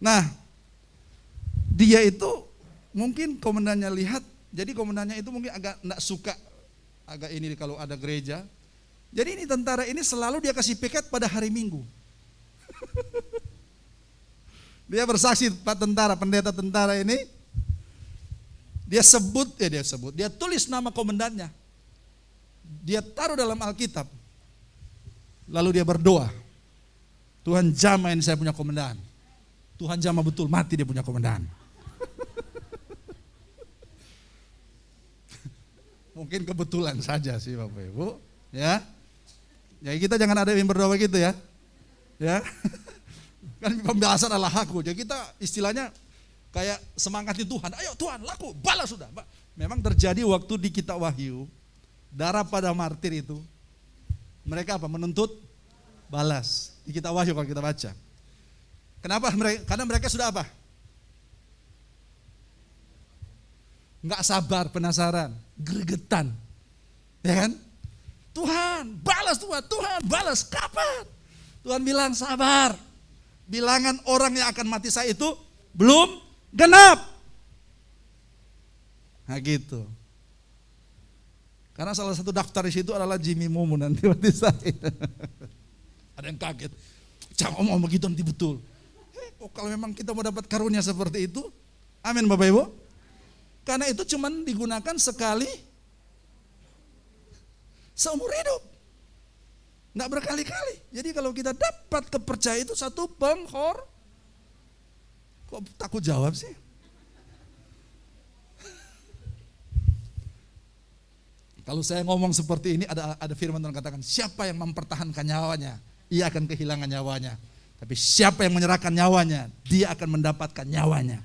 Nah, dia itu mungkin komandannya lihat, jadi komandannya itu mungkin agak enggak suka, agak ini kalau ada gereja. Jadi ini tentara ini selalu dia kasih piket pada hari Minggu. Dia bersaksi Pak tentara, pendeta tentara ini, Dia tulis nama komandannya. Dia taruh dalam Alkitab. Lalu dia berdoa. Tuhan jamah ini saya punya komandan. Tuhan jamah betul, mati dia punya komandan. Mungkin kebetulan saja sih Bapak Ibu, ya. Jadi kita jangan ada yang berdoa gitu ya. Ya. Kan pembalasan adalah hakku. Jadi kita istilahnya kayak semangati Tuhan. Ayo Tuhan, laku, balas sudah. Memang terjadi waktu di kitab Wahyu, darah pada martir itu, mereka apa? Menuntut balas. Di kitab Wahyu kalau kita baca. Kenapa? Karena mereka sudah apa? Enggak sabar, penasaran, gregetan. Ya kan? Tuhan, balas Tuhan, Tuhan, balas. Kapan? Tuhan bilang sabar. Bilangan orang yang akan mati saya itu belum genap. Nah gitu. Karena salah satu daftar di situ adalah Jimmy Momo nanti mati saya. Ada yang kaget. Jangan ngomong begitu nanti betul. Kalau memang kita mau dapat karunia seperti itu, amin Bapak Ibu. Karena itu cuman digunakan sekali seumur hidup. Enggak berkali-kali. Jadi kalau kita dapat kepercayaan itu satu kok takut jawab sih? Kalau saya ngomong seperti ini ada firman Tuhan katakan, siapa yang mempertahankan nyawanya, ia akan kehilangan nyawanya. Tapi siapa yang menyerahkan nyawanya, dia akan mendapatkan nyawanya.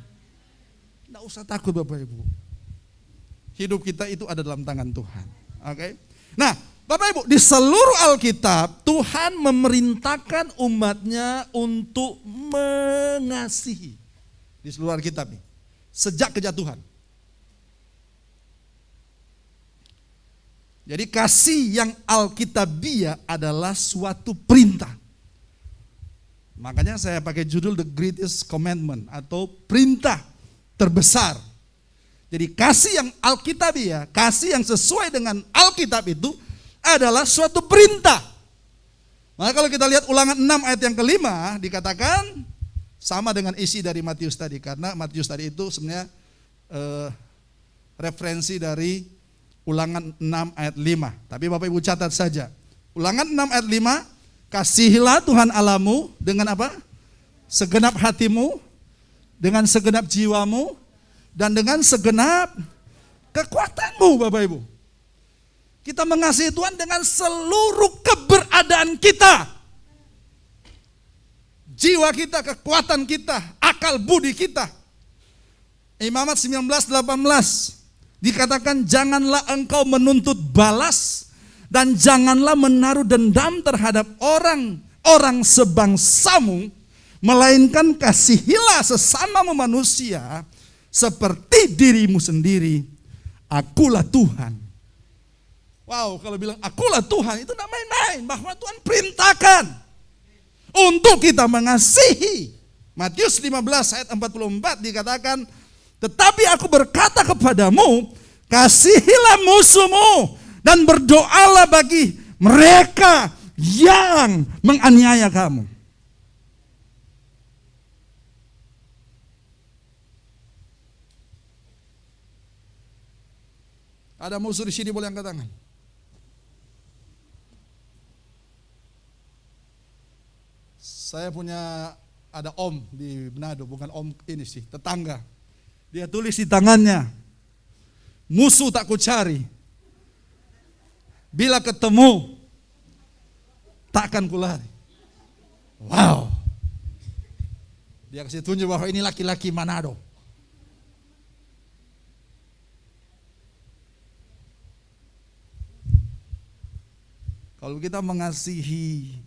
Tidak usah takut Bapak Ibu. Hidup kita itu ada dalam tangan Tuhan. Oke. Nah, Bapak Ibu, di seluruh Alkitab Tuhan memerintahkan umatnya untuk mengasihi. Di seluruh Alkitab nih. Sejak kejatuhan. Jadi kasih yang Alkitabiah adalah suatu perintah. Makanya saya pakai judul The Greatest Commandment atau perintah terbesar. Jadi kasih yang Alkitabiah, kasih yang sesuai dengan Alkitab itu adalah suatu perintah. Maka kalau kita lihat Ulangan 6 ayat yang kelima dikatakan sama dengan isi dari Matius tadi. Karena Matius tadi itu sebenarnya referensi dari Ulangan 6 ayat 5. Tapi Bapak Ibu catat saja. Ulangan 6 ayat 5, kasihilah Tuhan Allahmu dengan apa? Segenap hatimu, dengan segenap jiwamu, dan dengan segenap kekuatanmu Bapak Ibu. Kita mengasihi Tuhan dengan seluruh keberadaan kita. Jiwa kita, kekuatan kita, akal budi kita. Imamat 19:18 dikatakan janganlah engkau menuntut balas dan janganlah menaruh dendam terhadap orang sebangsamu, melainkan kasihilah sesamamu manusia seperti dirimu sendiri. Akulah Tuhan. Wow, kalau bilang akulah Tuhan itu tidak main-main, bahwa Tuhan perintahkan untuk kita mengasihi. Matius 15 ayat 44 dikatakan, tetapi aku berkata kepadamu, kasihilah musuhmu dan berdoalah bagi mereka yang menganiaya kamu. Ada musuh di sini boleh angkat tangan? Saya punya ada om di Manado, bukan om ini sih, tetangga. Dia tulis di tangannya, musuh tak kucari, bila ketemu takkan kulari. Wow. Dia kasih tunjuk bahwa ini laki-laki Manado. Kalau kita mengasihi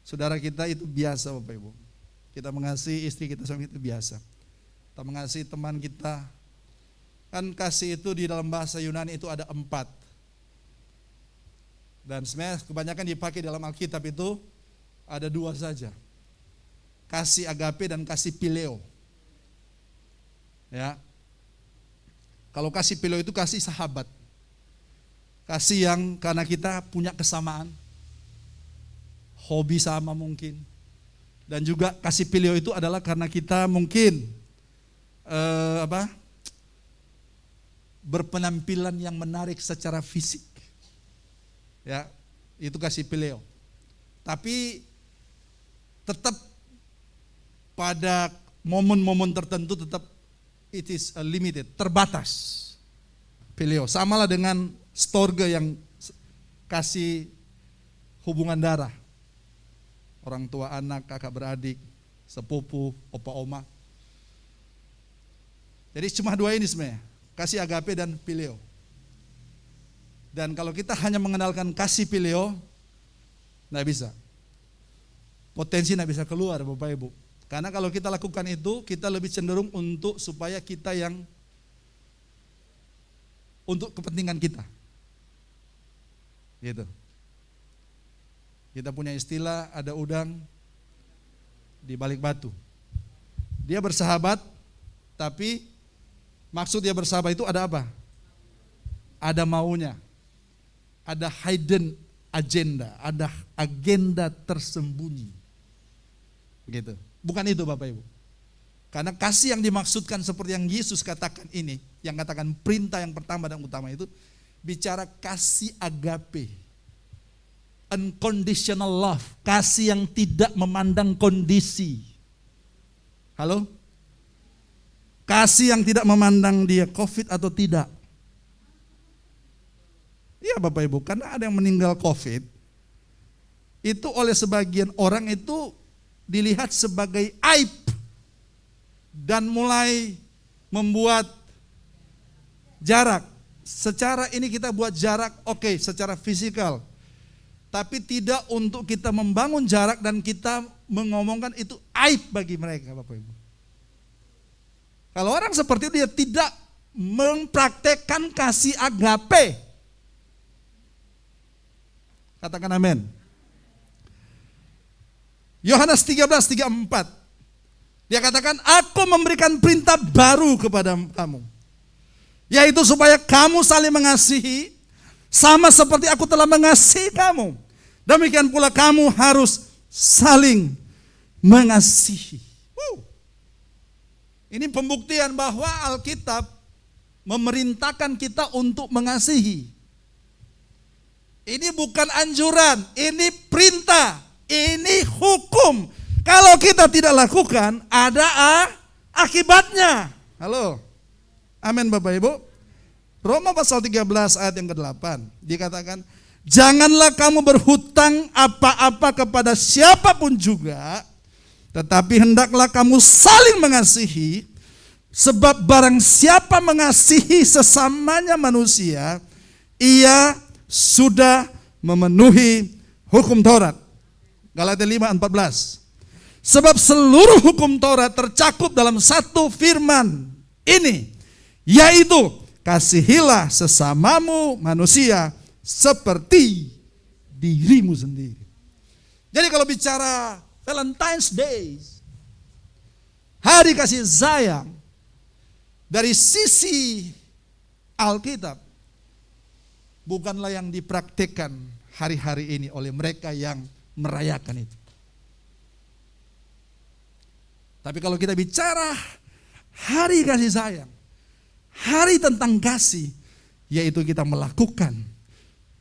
saudara kita itu biasa Bapak Ibu. Kita mengasihi istri kita suami itu biasa. Kita mengasihi teman kita. Kan kasih itu di dalam bahasa Yunani itu ada 4. Dan sebenarnya kebanyakan dipakai dalam Alkitab itu ada 2 saja. Kasih agape dan kasih phileo. Ya. Kalau kasih phileo itu kasih sahabat. Kasih yang karena kita punya kesamaan, hobi sama mungkin. Dan juga kasih phileo itu adalah karena kita mungkin berpenampilan yang menarik secara fisik. Ya, itu kasih Phileo. Tapi tetap pada momen-momen tertentu tetap it is limited, terbatas. Phileo samalah dengan storge yang kasih hubungan darah. Orang tua anak, kakak beradik, sepupu, opa oma. Jadi cuma dua ini sebenarnya, kasih agape dan Phileo. Dan kalau kita hanya mengenalkan kasih Phileo, nggak bisa. Potensi nggak bisa keluar Bapak Ibu. Karena kalau kita lakukan itu, kita lebih cenderung untuk supaya kita yang untuk kepentingan kita. Gitu. Kita punya istilah, ada udang di balik batu. Dia bersahabat, tapi maksud dia bersahabat itu ada apa? Ada maunya. Ada hidden agenda, ada agenda tersembunyi. Gitu. Bukan itu Bapak Ibu. Karena kasih yang dimaksudkan seperti yang Yesus katakan ini, yang katakan perintah yang pertama dan utama itu, bicara kasih agape. Unconditional love, kasih yang tidak memandang kondisi. Halo? Kasih yang tidak memandang dia COVID atau tidak. Iya Bapak Ibu, karena ada yang meninggal COVID, itu oleh sebagian orang itu dilihat sebagai aib dan mulai membuat jarak. Secara ini kita buat jarak, oke, secara fisikal. Tapi tidak untuk kita membangun jarak dan kita mengomongkan itu aib bagi mereka Bapak Ibu. Kalau orang seperti itu dia tidak mempraktekkan kasih agape. Katakan amin. Yohanes 13:34. Dia katakan, aku memberikan perintah baru kepada kamu. Yaitu supaya kamu saling mengasihi, sama seperti aku telah mengasihi kamu. Demikian pula kamu harus saling mengasihi. Ini pembuktian bahwa Alkitab memerintahkan kita untuk mengasihi. Ini bukan anjuran, ini perintah, ini hukum. Kalau kita tidak lakukan, ada akibatnya. Halo, amin Bapak Ibu. Roma pasal 13 ayat yang ke-8, dikatakan, janganlah kamu berhutang apa-apa kepada siapapun juga, tetapi hendaklah kamu saling mengasihi, sebab barang siapa mengasihi sesamanya manusia, ia sudah memenuhi hukum Taurat. Galatia 5:14. Sebab seluruh hukum Taurat tercakup dalam satu firman ini, yaitu kasihilah sesamamu manusia seperti dirimu sendiri. Jadi kalau bicara Valentine's Day, hari kasih sayang, dari sisi Alkitab, bukanlah yang dipraktikkan hari-hari ini oleh mereka yang merayakan itu. Tapi kalau kita bicara hari kasih sayang, hari tentang kasih, yaitu kita melakukan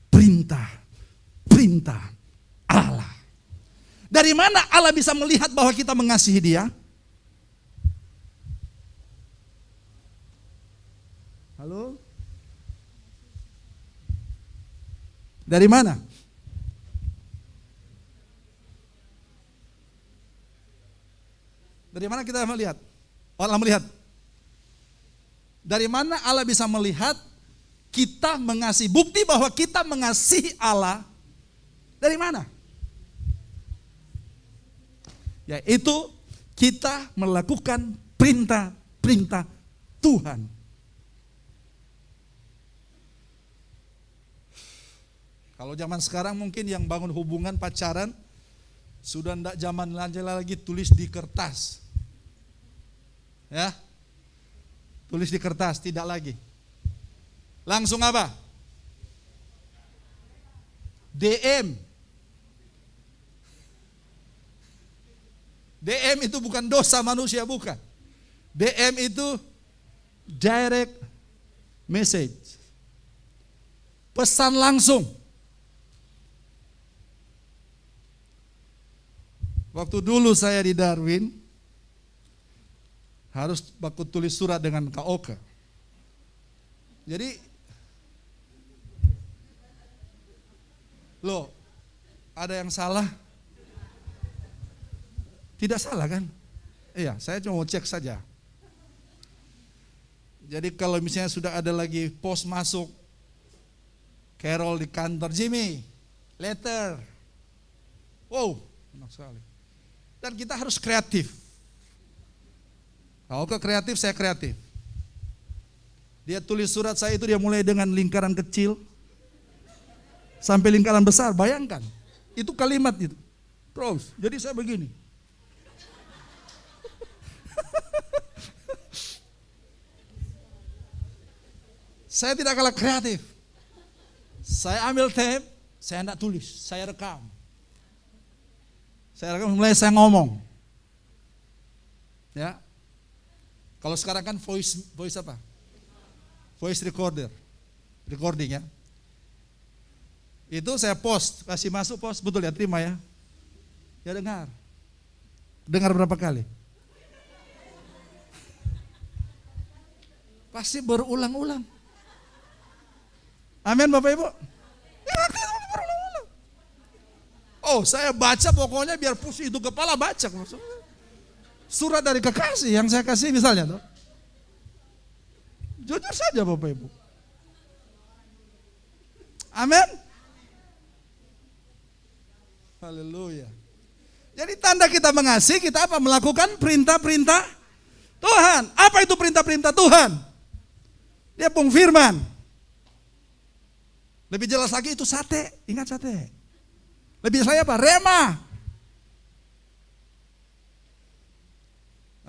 perintah Allah. Dari mana Allah bisa melihat bahwa kita mengasihi Dia? Halo? Dari mana? Dari mana kita melihat? Allah melihat. Dari mana Allah bisa melihat kita mengasihi? Bukti bahwa kita mengasihi Allah dari mana? Yaitu kita melakukan perintah-perintah Tuhan. Kalau zaman sekarang mungkin yang bangun hubungan pacaran sudah tidak zaman lagi tulis di kertas. Ya. Tulis di kertas, tidak lagi. Langsung apa? DM. DM itu bukan dosa manusia, bukan. DM itu direct message. Pesan langsung. Waktu dulu saya di Darwin, harus baku tulis surat dengan Kak Oka. Jadi, loh, ada yang salah? Tidak salah kan? Iya, saya cuma mau cek saja. Jadi kalau misalnya sudah ada lagi pos masuk, Carol di kantor, Jimmy, letter. Wow, enak sekali. Dan kita harus kreatif. Kalau kreatif, saya kreatif. Dia tulis surat saya itu, dia mulai dengan lingkaran kecil sampai lingkaran besar. Bayangkan, itu kalimat itu. Terus, jadi saya begini. Saya tidak kalah kreatif. Saya ambil tape, saya tidak tulis, saya rekam. Saya rekam, mulai saya ngomong. Ya. Kalau sekarang kan voice apa? Voice recording ya. Itu saya post, kasih masuk post, betul ya, terima ya. Ya dengar. Dengar berapa kali? Pasti berulang-ulang. Amin Bapak Ibu. Ya, berulang-ulang. Oh, saya baca pokoknya biar pusing itu kepala baca maksudnya. Surat dari kekasih yang saya kasih misalnya toh. Jujur saja Bapak Ibu. Amin. Haleluya. Jadi tanda kita mengasihi, kita apa? Melakukan perintah-perintah Tuhan. Apa itu perintah-perintah Tuhan? Dia pengfirman. Lebih jelas lagi itu sate, ingat sate. Lebih jelas lagi apa? Rema.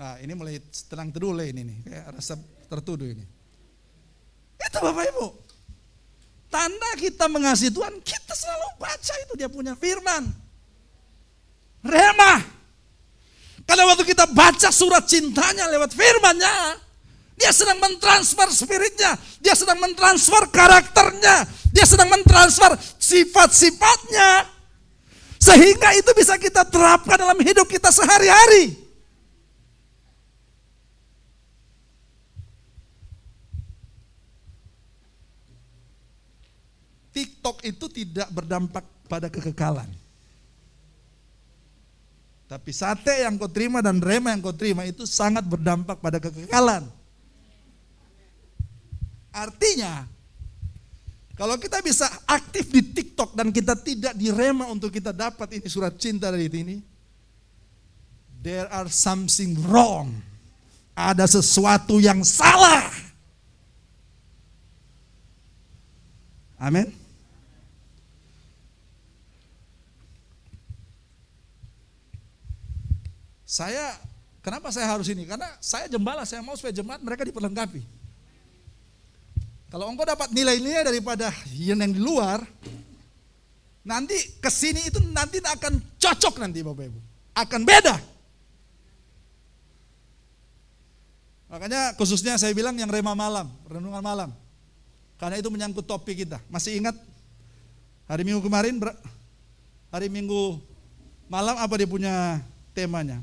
Nah, ini mulai tenang teduh ini nih, kayak rasa tertuduh ini. Itu Bapak Ibu. Tanda kita mengasihi Tuhan, kita selalu baca itu dia punya firman. Rema. Karena waktu kita baca surat cintanya lewat firmannya, dia sedang mentransfer spiritnya, dia sedang mentransfer karakternya, dia sedang mentransfer sifat-sifatnya. Sehingga itu bisa kita terapkan dalam hidup kita sehari-hari. TikTok itu tidak berdampak pada kekekalan. Tapi sate yang kau terima dan rema yang kau terima itu sangat berdampak pada kekekalan. Artinya, kalau kita bisa aktif di TikTok dan kita tidak direma untuk kita dapat ini surat cinta dari ini, there are something wrong. Ada sesuatu yang salah. Amin. Kenapa saya harus ini? Karena saya gembala, saya mau supaya jemaat mereka diperlengkapi. Kalau engkau dapat nilai-nilai daripada yang di luar, nanti kesini itu nanti akan cocok nanti Bapak Ibu. Akan beda. Makanya khususnya saya bilang yang rema malam, renungan malam. Karena itu menyangkut topik kita. Masih ingat hari Minggu kemarin, hari Minggu malam apa dia punya temanya?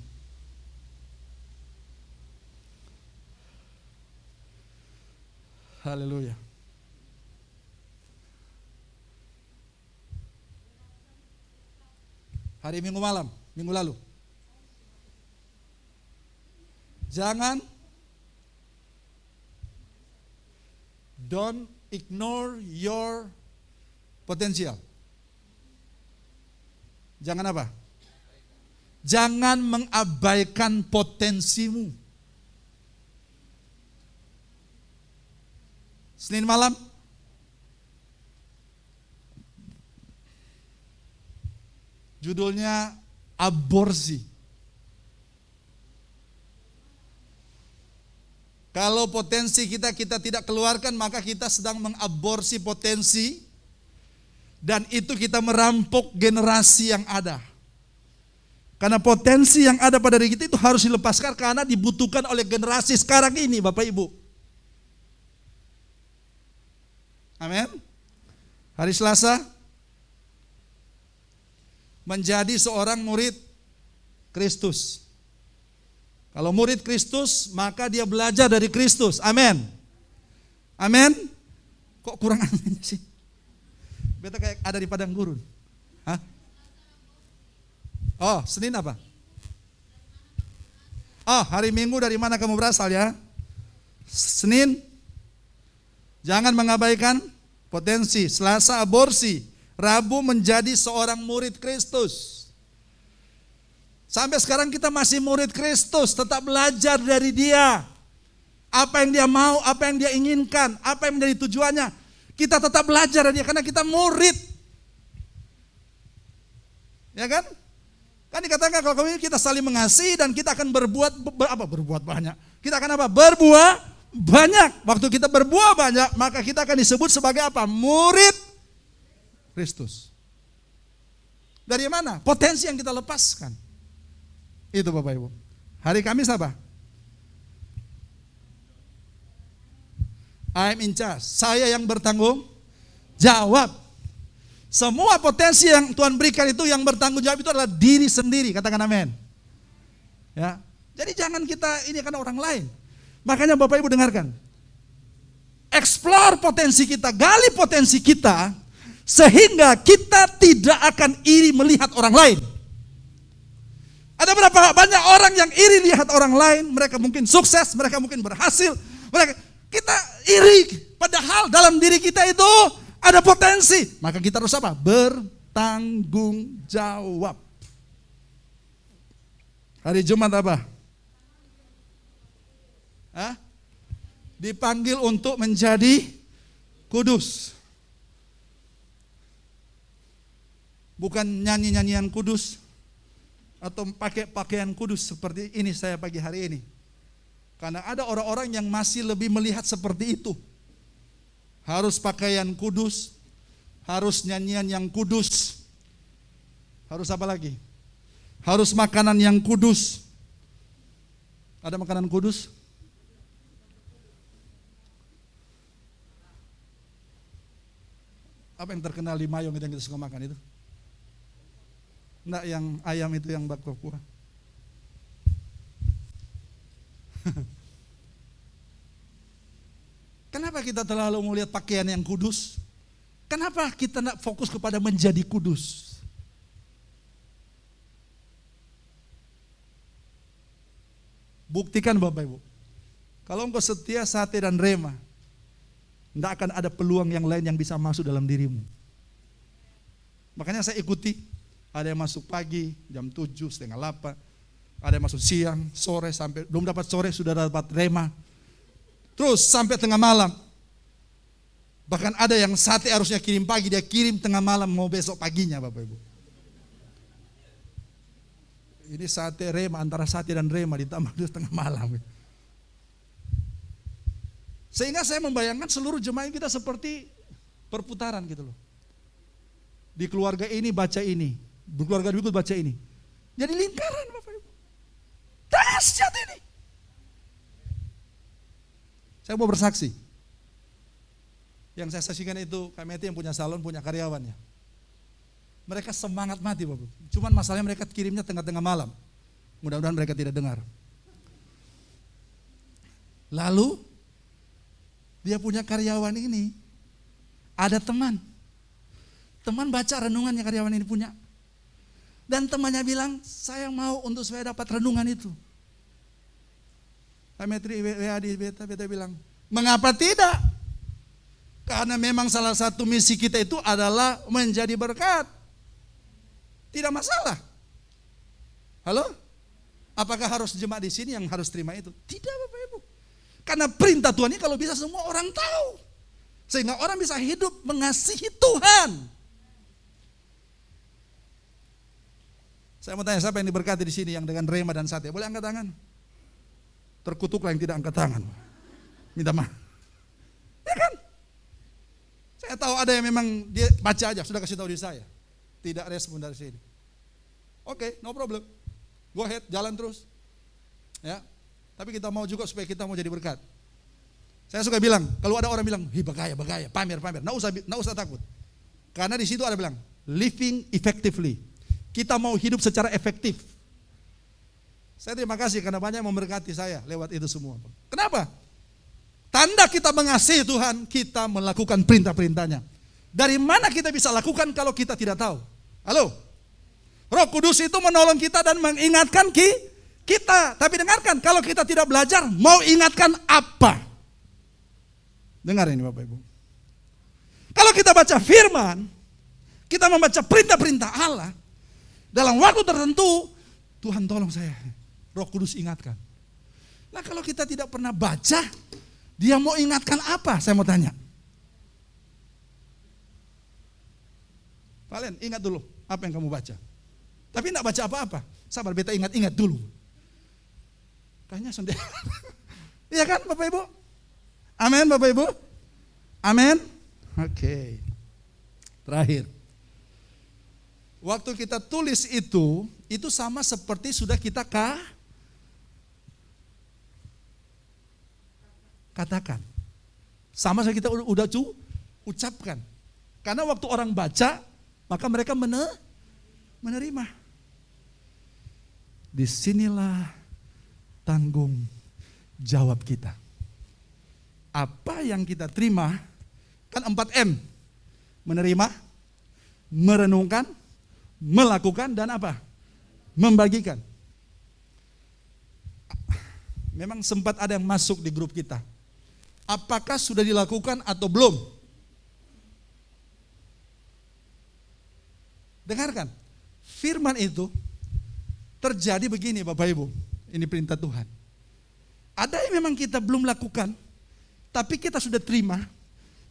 Haleluya. Hari Minggu malam, minggu lalu. Don't ignore your potential. Jangan apa? Jangan mengabaikan potensimu. Senin malam judulnya aborsi. Kalau potensi kita tidak keluarkan, maka kita sedang mengaborsi potensi, dan itu kita merampok generasi yang ada. Karena potensi yang ada pada diri kita itu harus dilepaskan karena dibutuhkan oleh generasi sekarang ini, Bapak Ibu. Hari Selasa, menjadi seorang murid Kristus. Kalau murid Kristus, maka dia belajar dari Kristus. Amin. Amin. Kok kurang amin sih? Beta kayak ada di padang gurun. Hah? Oh, Senin apa? Oh, hari Minggu dari mana kamu berasal ya? Senin, jangan mengabaikan potensi. Selasa aborsi. Rabu menjadi seorang murid Kristus. Sampai sekarang kita masih murid Kristus, tetap belajar dari Dia. Apa yang Dia mau, apa yang Dia inginkan, apa yang menjadi tujuannya. Kita tetap belajar dari Dia karena kita murid. Ya kan? Kan dikatakan kalau kita saling mengasihi dan kita akan berbuat banyak. Kita akan apa? Berbuah banyak. Waktu kita berbuah banyak, maka kita akan disebut sebagai apa? Murid Kristus. Dari mana? Potensi yang kita lepaskan. Itu Bapak Ibu. Hari Kamis apa? I'm in charge. Saya yang bertanggung jawab. Semua potensi yang Tuhan berikan itu yang bertanggung jawab itu adalah diri sendiri. Katakan amin. Ya. Jadi jangan kita ini karena orang lain. Makanya Bapak Ibu dengarkan. Explore potensi kita, gali potensi kita sehingga kita tidak akan iri melihat orang lain. Ada berapa banyak orang yang iri lihat orang lain, mereka mungkin sukses, mereka mungkin berhasil, kita iri, padahal dalam diri kita itu ada potensi. Maka kita harus apa? Bertanggung jawab. Hari Jumat apa? Hah? Dipanggil untuk menjadi kudus. Bukan nyanyi-nyanyian kudus atau pakai pakaian kudus seperti ini saya pagi hari ini. Karena ada orang-orang yang masih lebih melihat seperti itu. Harus pakaian kudus, harus nyanyian yang kudus. Harus apa lagi? Harus makanan yang kudus. Ada makanan kudus? Apa yang terkenal di Mayong itu yang kita suka makan itu? Enggak, yang ayam itu yang bak kuah. Kenapa kita terlalu melihat pakaian yang kudus? Kenapa kita tidak fokus kepada menjadi kudus? Buktikan Bapak Ibu. Kalau engkau setia, sate dan rema, tidak akan ada peluang yang lain yang bisa masuk dalam dirimu. Makanya saya ikuti. Ada yang masuk pagi jam 7, setengah 8. Ada yang masuk siang, sore, sampai belum dapat sore sudah dapat rema. Terus sampai tengah malam. Bahkan ada yang sate harusnya kirim pagi, dia kirim tengah malam mau besok paginya Bapak Ibu. Ini sate rema, antara sate dan rema ditambah tengah malam. Sehingga saya membayangkan seluruh jemaat kita seperti perputaran gitu loh. Di keluarga ini baca ini, di keluarga berikut baca ini. Jadi lingkaran Bapak Ibu. Dahsyat ini. Saya mau bersaksi. Yang saya saksikan itu kami yang punya salon, punya karyawannya. Mereka semangat mati Bapak. Cuman masalahnya mereka kirimnya tengah-tengah malam. Mudah-mudahan mereka tidak dengar. Lalu dia punya karyawan ini, ada teman. Teman baca renungannya karyawan ini punya. Dan temannya bilang, saya mau untuk supaya dapat renungan itu. Metri WA di beta bilang, mengapa tidak? Karena memang salah satu misi kita itu adalah menjadi berkat. Tidak masalah. Halo? Apakah harus jemaat di sini yang harus terima itu? Tidak Bapak Ibu. Karena perintah Tuhan ini kalau bisa semua orang tahu. Sehingga orang bisa hidup mengasihi Tuhan. Saya mau tanya siapa yang diberkati di sini yang dengan rema dan sate? Boleh angkat tangan? Terkutuklah yang tidak angkat tangan. Minta maaf. Ya kan? Saya tahu ada yang memang dia baca aja, sudah kasih tahu di saya. Tidak respon dari sini. Oke, no problem. Go ahead, jalan terus. Ya. Tapi kita mau juga supaya kita mau jadi berkat. Saya suka bilang, kalau ada orang bilang, "Hi bagaya, pamer." Nggak usah takut. Karena di situ ada bilang, living effectively. Kita mau hidup secara efektif. Saya terima kasih karena banyak memberkati saya lewat itu semua. Kenapa? Tanda kita mengasihi Tuhan, kita melakukan perintah-perintahnya. Dari mana kita bisa lakukan kalau kita tidak tahu? Halo? Roh Kudus itu menolong kita dan mengingatkan kita. Tapi dengarkan, kalau kita tidak belajar, mau ingatkan apa? Dengar ini Bapak Ibu. Kalau kita baca firman, kita membaca perintah-perintah Allah, dalam waktu tertentu, Tuhan tolong saya, Roh Kudus ingatkan. Nah kalau kita tidak pernah baca, dia mau ingatkan apa? Saya mau tanya. Kalian ingat dulu apa yang kamu baca. Tapi tidak baca apa-apa. Sabar, beta ingat-ingat dulu. Kayaknya sendiri. Iya kan Bapak Ibu? Amin Bapak Ibu? Amin? Oke. Terakhir. Waktu kita tulis itu sama seperti sudah kita katakan. Sama seperti kita udah ucapkan. Karena waktu orang baca, maka mereka menerima. Disinilah tanggung jawab kita. Apa yang kita terima, kan 4M. Menerima, merenungkan, melakukan, dan apa? Membagikan. Memang sempat ada yang masuk di grup kita. Apakah sudah dilakukan atau belum? Dengarkan, firman itu terjadi begini Bapak Ibu, ini perintah Tuhan. Ada yang memang kita belum lakukan, tapi kita sudah terima,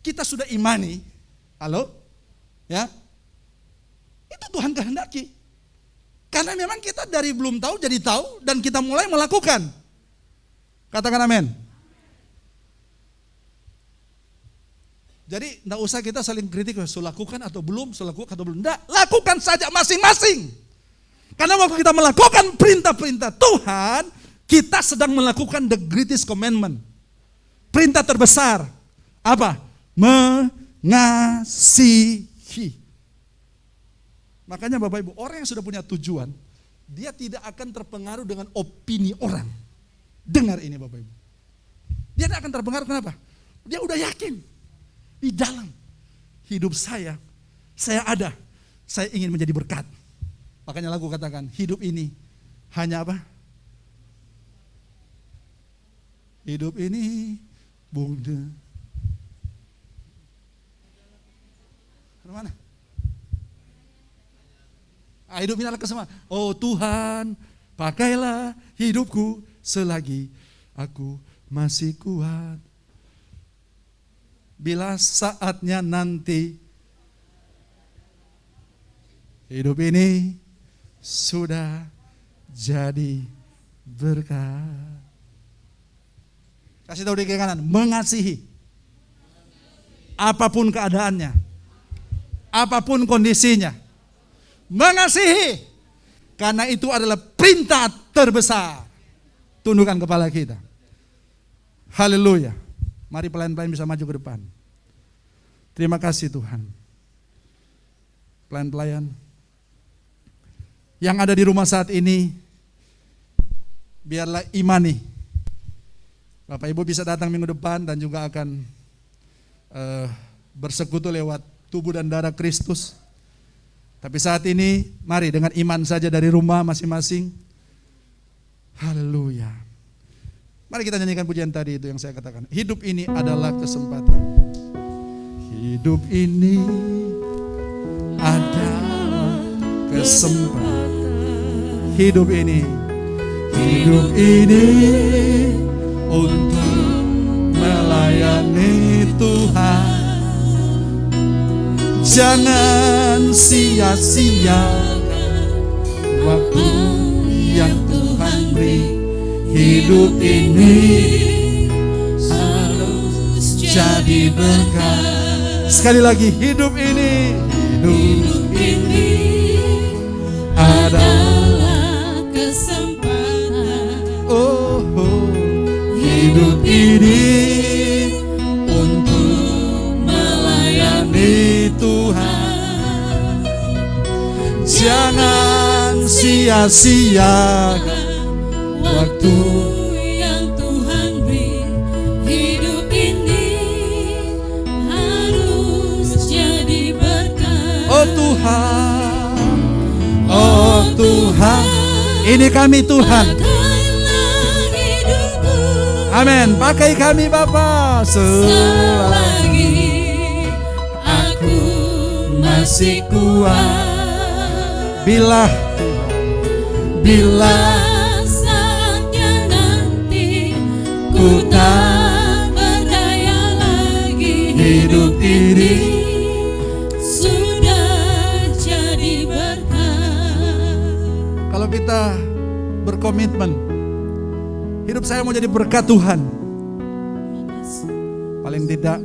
kita sudah imani. Halo? Ya? Itu Tuhan kehendaki. Karena memang kita dari belum tahu jadi tahu dan kita mulai melakukan. Katakan amin. Jadi tidak usah kita saling kritik, sudah lakukan atau belum, sudah lakukan atau belum. Tidak, lakukan saja masing-masing. Karena waktu kita melakukan perintah-perintah Tuhan, kita sedang melakukan the greatest commandment. Perintah terbesar. Apa? Mengasihi. Makanya Bapak Ibu, orang yang sudah punya tujuan, dia tidak akan terpengaruh dengan opini orang. Dengar ini Bapak Ibu. Dia tidak akan terpengaruh, kenapa? Dia udah yakin. Di dalam hidup saya ada. Saya ingin menjadi berkat. Makanya lagu katakan, hidup ini hanya apa? Hidup ini bunda. Mana? Hidup ini adalah kesempatan. Oh Tuhan, pakailah hidupku selagi aku masih kuat. Bila saatnya nanti hidup ini sudah jadi berkat. Kasih tahu di kiri kanan, mengasihi. Apapun keadaannya, apapun kondisinya, mengasihi. Karena itu adalah perintah terbesar. Tundukkan kepala kita. Haleluya. Mari pelayan-pelayan bisa maju ke depan. Terima kasih Tuhan. Pelayan-pelayan yang ada di rumah saat ini, biarlah imani. Bapak Ibu bisa datang minggu depan dan juga akan bersekutu lewat tubuh dan darah Kristus. Tapi saat ini, mari dengan iman saja dari rumah masing-masing. Haleluya. Mari kita nyanyikan pujian tadi itu yang saya katakan. Hidup ini adalah kesempatan. Hidup ini adalah kesempatan. Hidup ini untuk melayani Tuhan. Jangan sia-siakan waktu yang Tuhan beri. Hidup ini harus jadi berkat. Sekali lagi, hidup ini adalah kesempatan. Hidup ini untuk melayani Tuhan. sia-siakan waktu yang Tuhan beri. Hidup ini harus jadi berkat. Oh Tuhan, oh Tuhan, ini kami Tuhan. Pakailah hidupku Amin. Pakai kami Bapa selagi aku masih kuat. bila Saatnya nanti ku tak berdaya lagi. Hidup ini sudah jadi berkat. kalau kita berkomitmen, hidup saya mau jadi berkat Tuhan. Paling tidak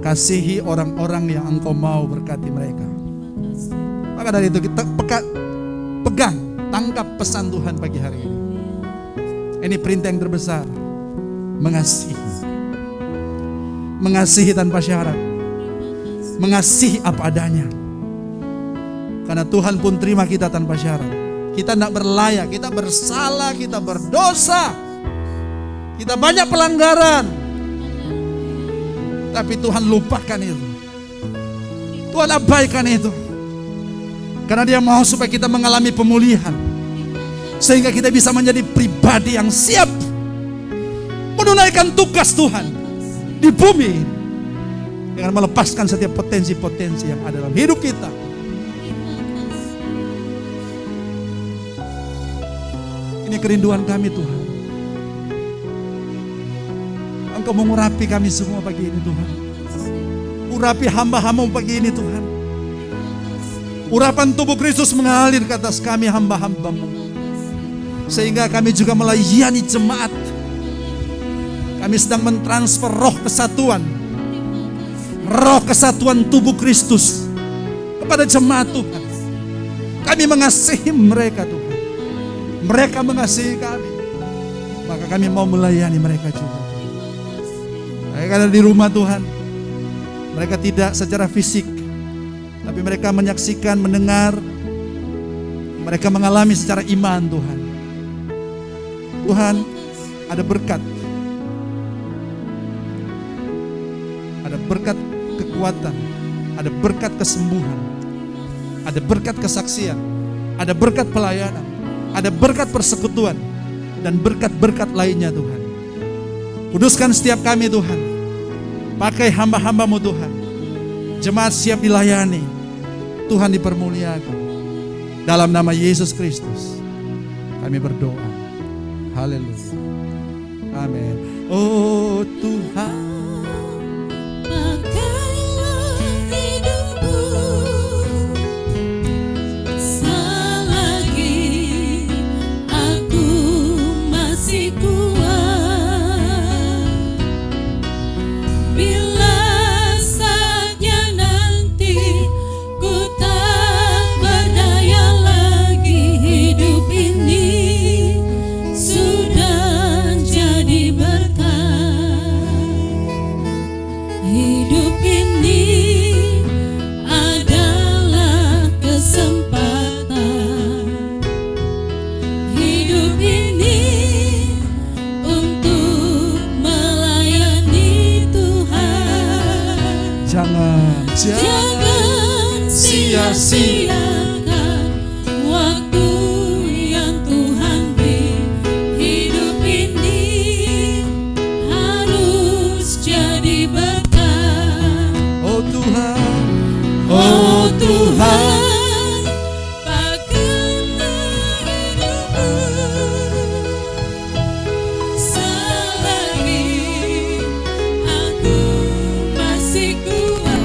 kasihi orang-orang yang Engkau mau berkati mereka. Maka dari itu kita pegang, tangkap pesan Tuhan pagi hari ini. Ini perintah yang terbesar, mengasihi. Mengasihi tanpa syarat. Mengasihi apa adanya. Karena Tuhan pun terima kita tanpa syarat. Kita tidak berlayak, kita bersalah, kita berdosa. Kita banyak pelanggaran. Tapi Tuhan lupakan itu. Tuhan abaikan itu. Karena Dia mau supaya kita mengalami pemulihan. Sehingga kita bisa menjadi pribadi yang siap menunaikan tugas Tuhan di bumi. Dengan melepaskan setiap potensi-potensi yang ada dalam hidup kita. Ini kerinduan kami Tuhan. Engkau mengurapi kami semua pagi ini Tuhan. Urapi hamba-hamba-Mu pagi ini Tuhan. Urapan tubuh Kristus mengalir ke atas kami hamba-hamba-Mu. Sehingga kami juga melayani jemaat. Kami sedang mentransfer roh kesatuan. Roh kesatuan tubuh Kristus kepada jemaat Tuhan. Kami mengasihi mereka Tuhan. Mereka mengasihi kami. Maka kami mau melayani mereka juga. Mereka ada di rumah Tuhan. Mereka tidak secara fisik, tapi mereka menyaksikan, mendengar. Mereka mengalami secara iman Tuhan. Tuhan, ada berkat. Ada berkat kekuatan. Ada berkat kesembuhan. Ada berkat kesaksian. Ada berkat pelayanan. Ada berkat persekutuan. Dan berkat-berkat lainnya Tuhan. Kuduskan setiap kami Tuhan. Pakai hamba-hamba-Mu Tuhan. Jemaat siap dilayani. Tuhan dipermuliakan. Dalam nama Yesus Kristus kami berdoa. Haleluya. Amin. Oh Tuhan, Pakailah hidupku selagi aku masih kuat. Bila saatnya nanti ku tak berdaya lagi. Hidup ini sudah jadi berkat. Hidup ini adalah kesempatan. Hidup ini untuk melayani Tuhan. jangan Sia-siakan waktu yang Tuhan beri. Hidup ini harus jadi berkat. Oh Tuhan, Oh Tuhan, pakailah hidupku selagi aku masih kuat.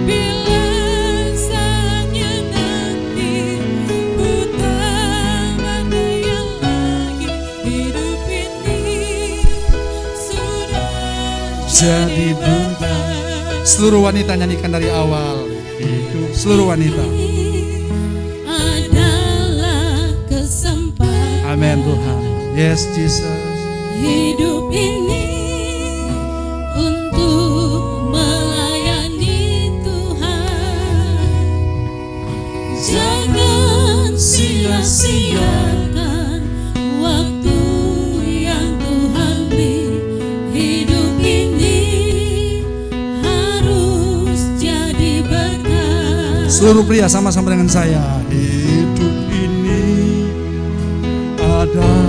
Bila saatnya nanti ku tak berdaya lagi. Hidup ini sudah jadi berkat. Seluruh wanita nyanyikan dari awal. Seluruh wanita. adalah kesempatan. Amin Tuhan. Yes Jesus. Hidup ini untuk melayani Tuhan. Seluruh pria sama-sama dengan saya. Hidup ini adalah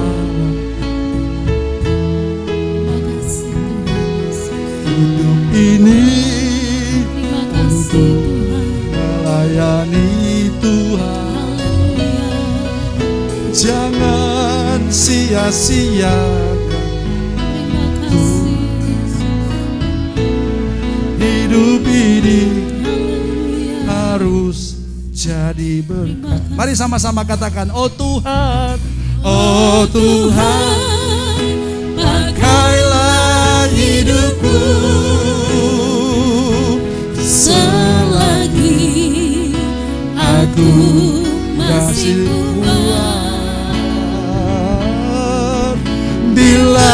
hidup ini untuk melayani Tuhan. Jangan sia-siakan hidup ini harus jadi berkat. Mari sama-sama katakan, oh Tuhan, oh Tuhan, pakailah hidupku selagi aku masih kuat. Bila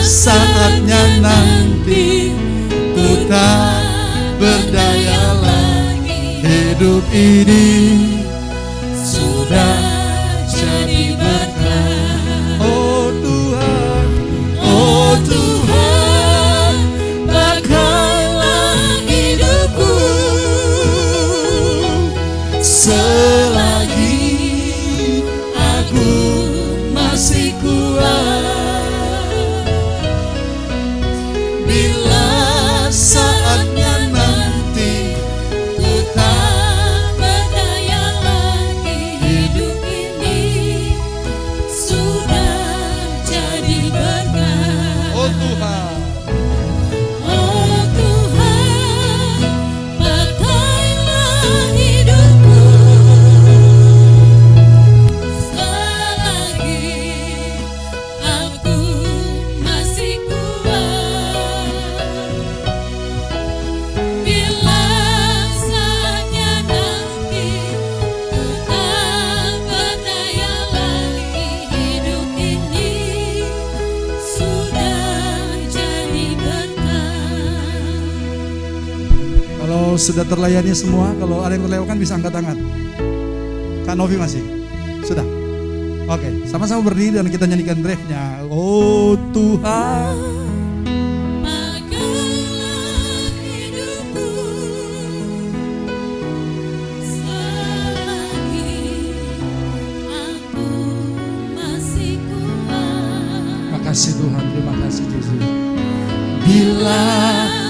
saatnya nanti ku tak berdaya lagi, hidup ini sudah jadi berkat. Oh Tuhan, oh Tuhan, pakailah hidupku selagi aku masih kuat. Bila saatnya nanti ku tak berdaya lagi, hidup ini sudah jadi berkat. Oh Tuhan, Oh Tuhan, pakailah hidupku selagi aku masih kuat. Bila saatnya nanti ku tak berdaya lagi, hidup ini sudah jadi berkat. kalau sudah terlayani semua, kalau ada yang terlewatkan bisa angkat tangan. Kak Novi masih? Sudah? Oke, sama-sama berdiri dan kita nyanyikan drive-nya. Oh Tuhan, Pakailah hidupku selagi aku masih kuat. makasih Tuhan, terima kasih Yesus. Bila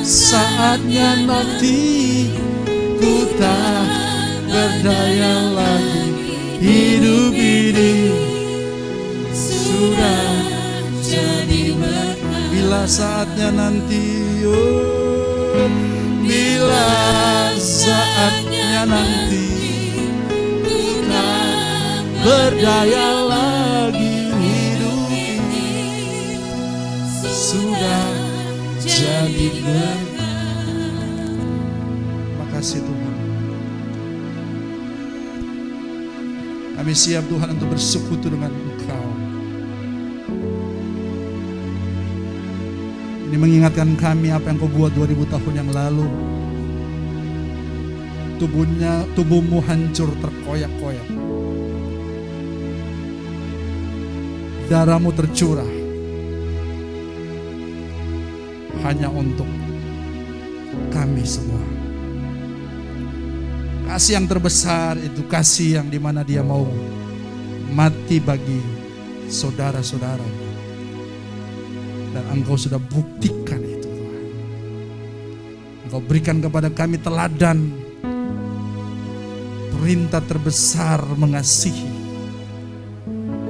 saatnya nanti ku tak berdaya lagi, hidup ini sudah jadi berkat. Bila saatnya nanti, oh, bila saatnya nanti ku tak berdaya lagi, hidup ini sudah jadi berkat. Makasih Tuhan. Kami siap Tuhan untuk bersekutu dengan Engkau. Ini mengingatkan kami apa yang Kau buat 2000 tahun yang lalu. Tubuhmu hancur terkoyak-koyak. Darahmu tercurah hanya untuk kami semua. Kasih yang terbesar itu kasih yang dimana Dia mau mati bagi saudara-saudaranya. Dan Engkau sudah buktikan itu Tuhan. Engkau berikan kepada kami teladan perintah terbesar mengasihi.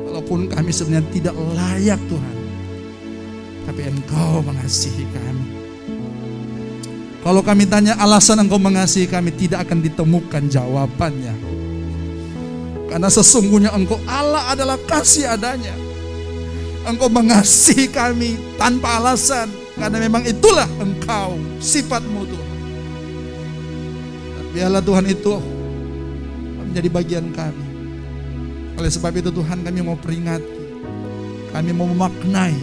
Walaupun kami sebenarnya tidak layak Tuhan, tapi Engkau mengasihi kami. Kalau kami tanya alasan Engkau mengasihi kami, tidak akan ditemukan jawabannya. Karena sesungguhnya Engkau Allah adalah kasih adanya. Engkau mengasihi kami tanpa alasan, karena memang itulah Engkau, sifat-Mu Tuhan. Dan biarlah Tuhan itu menjadi bagian kami. Oleh sebab itu Tuhan, kami mau peringati, kami mau memaknai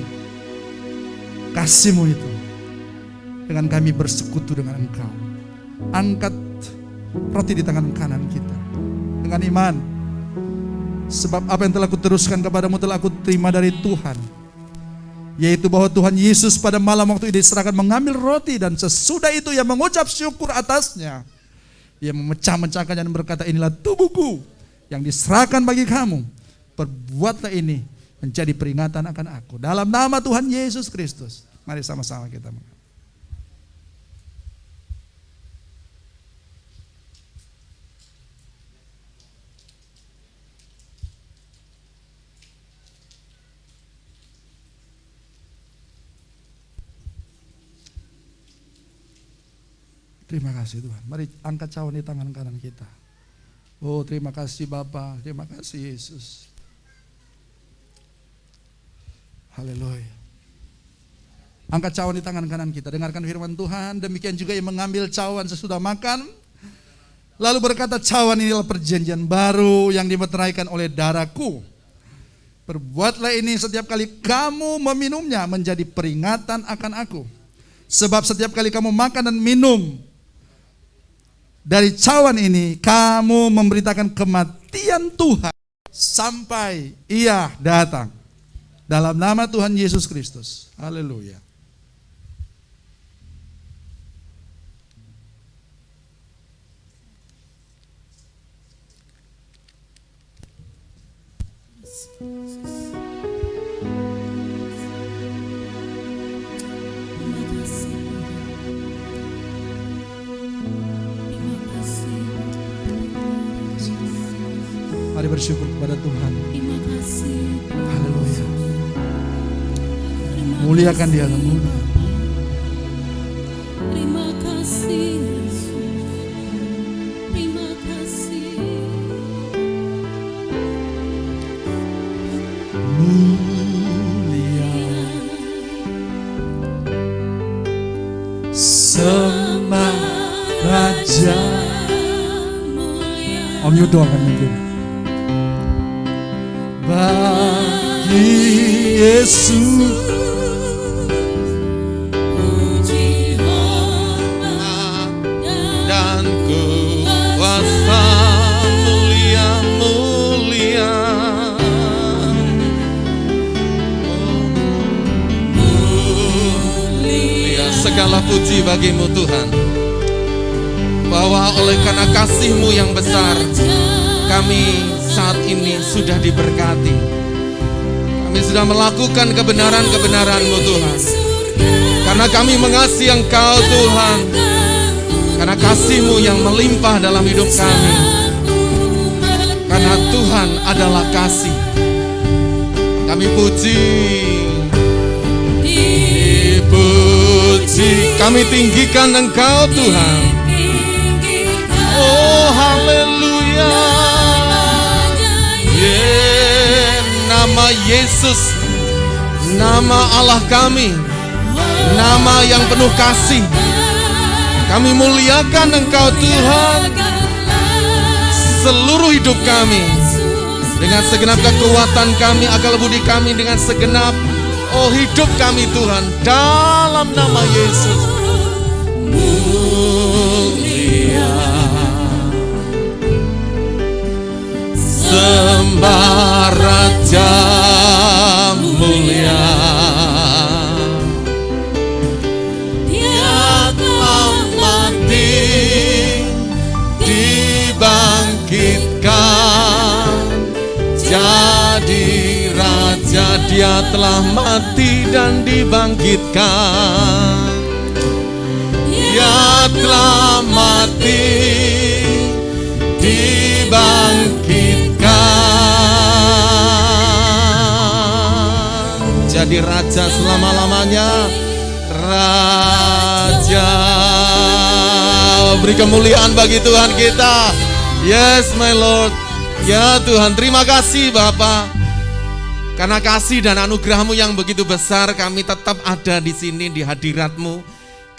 kasih-Mu itu dengan kami bersekutu dengan Engkau. Angkat roti di tangan kanan kita dengan iman. Sebab apa yang telah kuteruskan kepadamu telah aku terima dari Tuhan, yaitu bahwa Tuhan Yesus pada malam waktu diserahkan mengambil roti, dan sesudah itu Ia mengucap syukur atasnya. Ia memecah-mecahkannya dan berkata, inilah tubuhku yang diserahkan bagi kamu. Perbuatlah ini menjadi peringatan akan aku. Dalam nama Tuhan Yesus Kristus. Mari sama-sama kita mengaku. Terima kasih Tuhan. Mari angkat cawan di tangan kanan kita. Oh, terima kasih Bapa, terima kasih Yesus. Haleluya. Angkat cawan di tangan kanan kita, dengarkan firman Tuhan. Demikian juga yang mengambil cawan sesudah makan, lalu berkata, cawan inilah perjanjian baru yang dimeteraikan oleh darahku. Perbuatlah ini setiap kali kamu meminumnya menjadi peringatan akan aku. Sebab setiap kali kamu makan dan minum dari cawan ini, kamu memberitakan kematian Tuhan sampai Ia datang. Dalam nama Tuhan Yesus Kristus. Haleluya. Mari bersyukur kepada Tuhan. Terima kasih. Haleluya. Muliakan Dia, mulia. Terima kasih Yesus. Terima kasih. Mulia sembah Raja. Om Yudo akan mungkin. Bagi Yesus Puji hormat dan kuasa mulia-mulia. Mulia segala puji bagimu Tuhan, bahwa oleh karena kasih-Mu yang besar, kami saat ini sudah diberkati. Kami sudah melakukan kebenaran-kebenaran-Mu Tuhan. Karena kami mengasihi Engkau Tuhan. Karena kasih-Mu yang melimpah dalam hidup kami. Karena Tuhan adalah kasih. Kami puji. Dipuji. Kami tinggikan Engkau Tuhan. Oh haleluya. Nama Yesus, nama Allah kami, nama yang penuh kasih. Kami muliakan Engkau Tuhan. Seluruh hidup kami, dengan segenap kekuatan kami, akal budi kami, dengan segenap hidup kami Tuhan, dalam nama Yesus. Mulia sembah Raja mulia. Dia telah mati, dibangkitkan jadi Raja. Dia telah mati dan dibangkitkan. Dia telah mati, jadi Raja selama-lamanya. Raja. Beri kemuliaan bagi Tuhan kita. Yes my Lord. Ya Tuhan, terima kasih Bapa. Karena kasih dan anugerah-Mu yang begitu besar, kami tetap ada di sini di hadirat-Mu.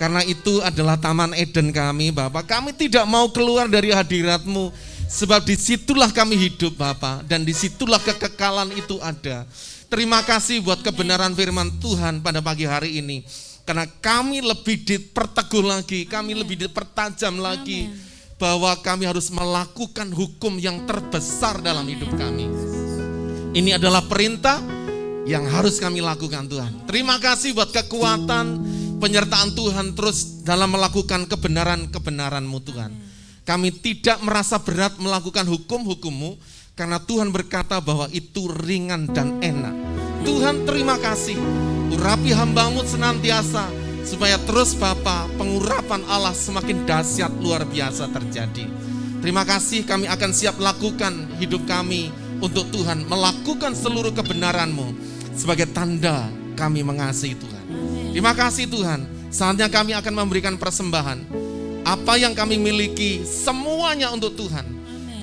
Karena itu adalah Taman Eden kami Bapa. Kami tidak mau keluar dari hadirat-Mu, sebab disitulah kami hidup Bapa, dan disitulah kekekalan itu ada. Terima kasih buat kebenaran firman Tuhan pada pagi hari ini. Karena kami lebih diperteguh lagi, kami lebih dipertajam lagi. Bahwa kami harus melakukan hukum yang terbesar dalam hidup kami. Ini adalah perintah yang harus kami lakukan Tuhan. Terima kasih buat kekuatan, penyertaan Tuhan terus dalam melakukan kebenaran-kebenaran-Mu Tuhan. Kami tidak merasa berat melakukan hukum-hukum-Mu, karena Tuhan berkata bahwa itu ringan dan enak. Tuhan terima kasih, urapi hamba-Mu senantiasa, supaya terus Bapa, pengurapan Allah semakin dahsyat luar biasa terjadi. Terima kasih, kami akan siap lakukan hidup kami untuk Tuhan, melakukan seluruh kebenaran-Mu sebagai tanda kami mengasihi Tuhan. Terima kasih Tuhan, saatnya kami akan memberikan persembahan. Apa yang kami miliki semuanya untuk Tuhan.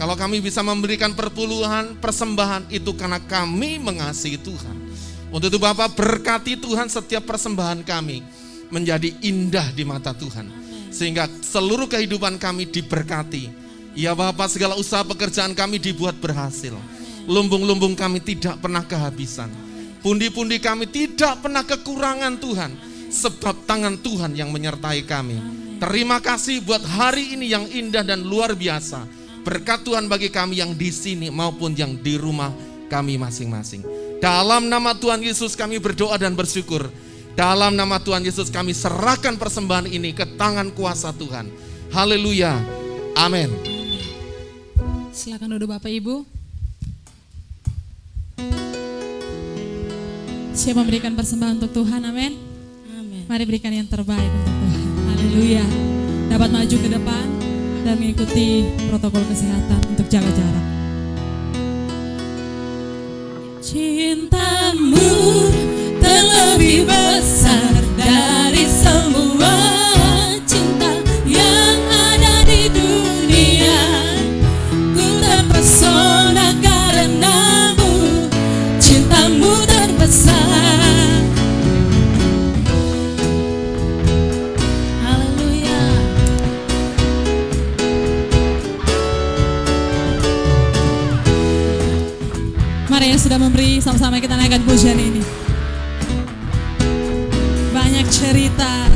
Kalau kami bisa memberikan perpuluhan, persembahan, itu karena kami mengasihi Tuhan. Untuk itu Bapak, berkati Tuhan setiap persembahan kami menjadi indah di mata Tuhan, sehingga seluruh kehidupan kami diberkati. Ya Bapak, segala usaha pekerjaan kami dibuat berhasil. Lumbung-lumbung kami tidak pernah kehabisan. Pundi-pundi kami tidak pernah kekurangan Tuhan, sebab tangan Tuhan yang menyertai kami. Terima kasih buat hari ini yang indah dan luar biasa. Berkat Tuhan bagi kami yang di sini maupun yang di rumah kami masing-masing. Dalam nama Tuhan Yesus kami berdoa dan bersyukur. Dalam nama Tuhan Yesus kami serahkan persembahan ini ke tangan kuasa Tuhan. Haleluya. Amin. Silakan duduk Bapak Ibu. Siap memberikan persembahan untuk Tuhan, amin. Amin. Mari berikan yang terbaik untuk Tuhan. Haleluya. Dapat maju ke depan dan mengikuti protokol kesehatan untuk jaga jarak. Cintamu terlebih besar dari semua cinta yang ada di dunia. Ku terpesona karenamu, cintamu terbesar. Haleluya. Mari yang sudah memberi, sama-sama kita naikkan pujian ini. Banyak cerita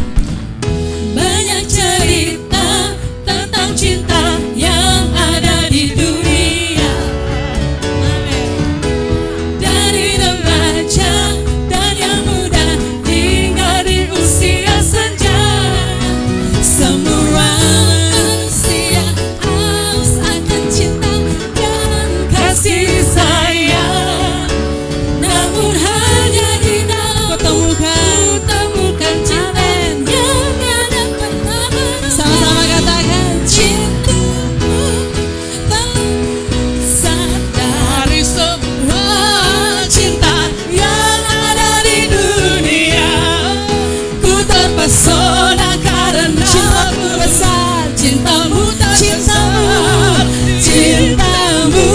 tentang cinta yang ada di dunia. Amin. Dari remaja dan yang muda hingga di usia senja, semua manusia haus akan cinta dan kasih sayang. Namun hanya di dalam temukan cinta yang ada pertama. Sama-sama katakan, cintamu terbesar dari semua cinta yang ada di dunia. Ku terpesona karena cintamu besar, cintamu terbesar, cintamu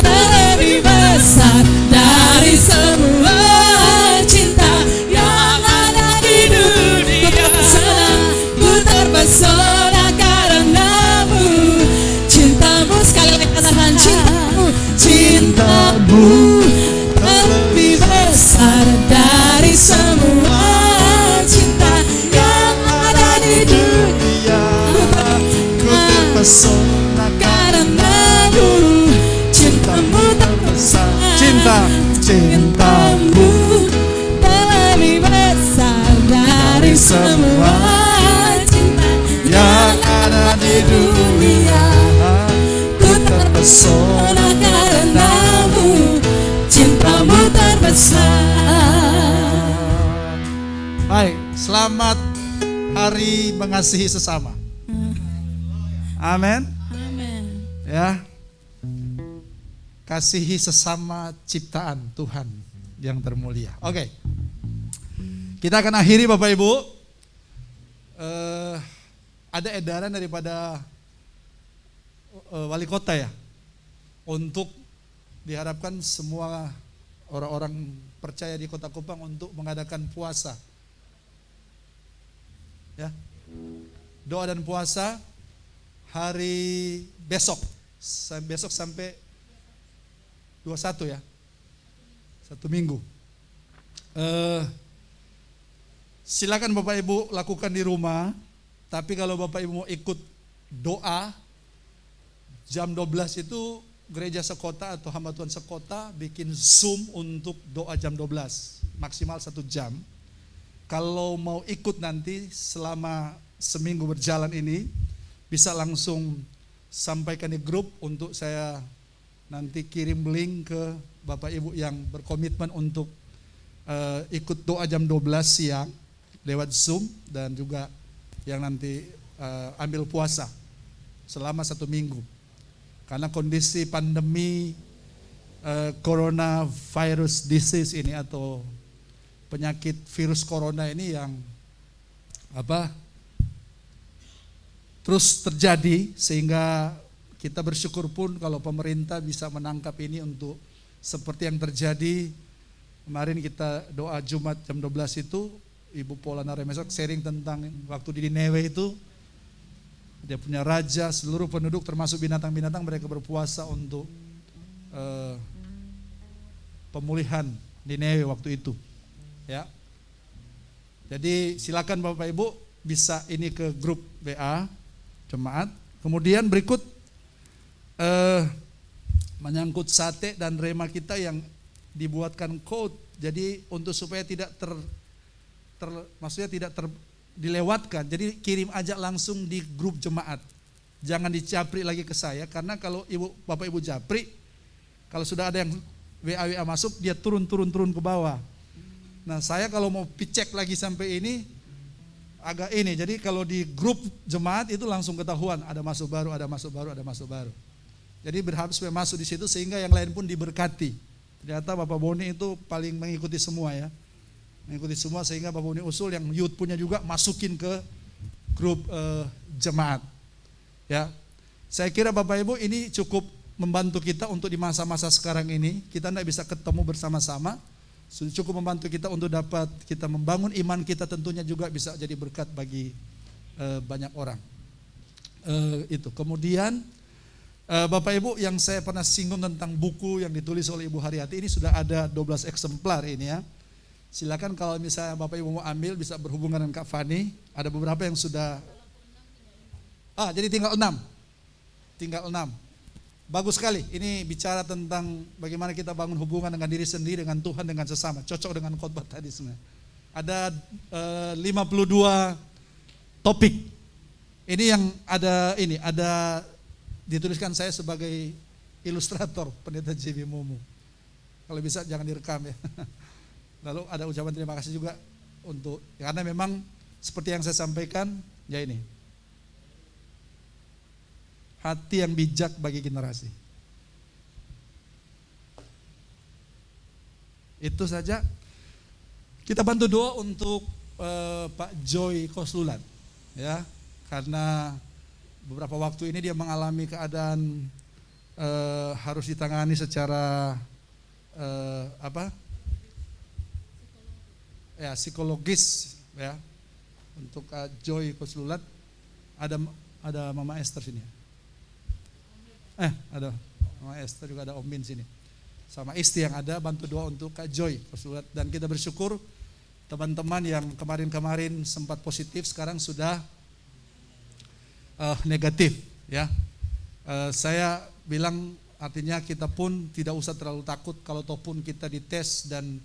terlebih besar dari semua cinta yang ada di dunia. Ku terpesona karenamu, cintamu, sekali lagi katakan cintamu terlebih besar dari semua cinta yang ada di dunia. Ku terpesona karenamu, cintamu terbesar. Cintamu terlebih besar dari semua cinta yang ada di dunia. Ku terpesona karenamu, cintamu terbesar. Baik, selamat hari mengasihi sesama. Amin. Amin. Ya. Kasihi sesama ciptaan Tuhan yang termulia. Oke. Kita akan akhiri Bapak Ibu. Ada edaran daripada wali kota ya, untuk diharapkan semua orang-orang percaya di Kota Kupang untuk mengadakan puasa. Ya. Doa dan puasa hari besok sampai 21 ya, 1 minggu. Silakan Bapak Ibu lakukan di rumah. Tapi kalau Bapak Ibu mau ikut doa, jam 12 itu gereja sekota atau hamba Tuhan sekota bikin Zoom untuk doa jam 12, maksimal 1 jam. Kalau mau ikut nanti selama seminggu berjalan ini, bisa langsung sampaikan di grup untuk saya nanti kirim link ke Bapak Ibu yang berkomitmen untuk ikut doa jam 12 siang lewat Zoom, dan juga yang nanti ambil puasa selama 1 minggu. Karena kondisi pandemi coronavirus disease ini atau penyakit virus corona ini yang terus terjadi, sehingga kita bersyukur pun kalau pemerintah bisa menangkap ini untuk seperti yang terjadi kemarin. Kita doa Jumat jam 12 itu Ibu Polana Remesok sharing tentang waktu di Nineve itu, dia punya raja, seluruh penduduk termasuk binatang-binatang mereka berpuasa untuk pemulihan Nineve waktu itu, ya. Jadi silakan Bapak Ibu bisa ini ke grup WA jemaat. Kemudian berikut menyangkut sate dan rema kita yang dibuatkan code. Jadi untuk supaya tidak dilewatkan. Jadi kirim aja langsung di grup jemaat. Jangan dicapri lagi ke saya, karena kalau Bapak Ibu japri, kalau sudah ada yang WA masuk, dia turun ke bawah. Nah, saya kalau mau cek lagi sampai ini agak ini. Jadi kalau di grup jemaat itu langsung ketahuan ada masuk baru. Jadi berharap supaya masuk di situ sehingga yang lain pun diberkati. Ternyata Bapak Boni itu paling mengikuti semua, ya. Mengikuti semua, sehingga Bapak Boni usul yang youth punya juga masukin ke grup jemaat. Ya. Saya kira Bapak Ibu ini cukup membantu kita untuk di masa-masa sekarang ini. Kita tidak bisa ketemu bersama-sama. Sudah cukup membantu kita untuk dapat kita membangun iman kita, tentunya juga bisa jadi berkat bagi banyak orang. Itu. Kemudian Bapak Ibu, yang saya pernah singgung tentang buku yang ditulis oleh Ibu Haryati ini sudah ada 12 eksemplar ini, ya. Silakan kalau misalnya Bapak Ibu mau ambil bisa berhubungan dengan Kak Fani. Ada beberapa yang sudah jadi tinggal 6. Bagus sekali. Ini bicara tentang bagaimana kita bangun hubungan dengan diri sendiri, dengan Tuhan, dengan sesama. Cocok dengan khotbah tadi sebenarnya. Ada 52 topik. Ini yang ada dituliskan saya sebagai ilustrator Pendeta JB Mumu. Kalau bisa jangan direkam, ya. Lalu ada ucapan terima kasih juga untuk, karena memang seperti yang saya sampaikan, ya ini. Hati yang bijak bagi generasi. Itu saja. Kita bantu doa untuk Pak Joy Koslulan, ya, karena beberapa waktu ini dia mengalami keadaan harus ditangani secara psikologis, ya. Untuk Joy Koslulan ada Mama Esther sini. Ada Mama Esther, juga ada Om Bin sini. Sama istri yang ada, bantu doa untuk Kak Joy Koslulan. Dan kita bersyukur teman-teman yang kemarin sempat positif sekarang sudah negatif, ya. Saya bilang artinya kita pun tidak usah terlalu takut kalau pun kita dites dan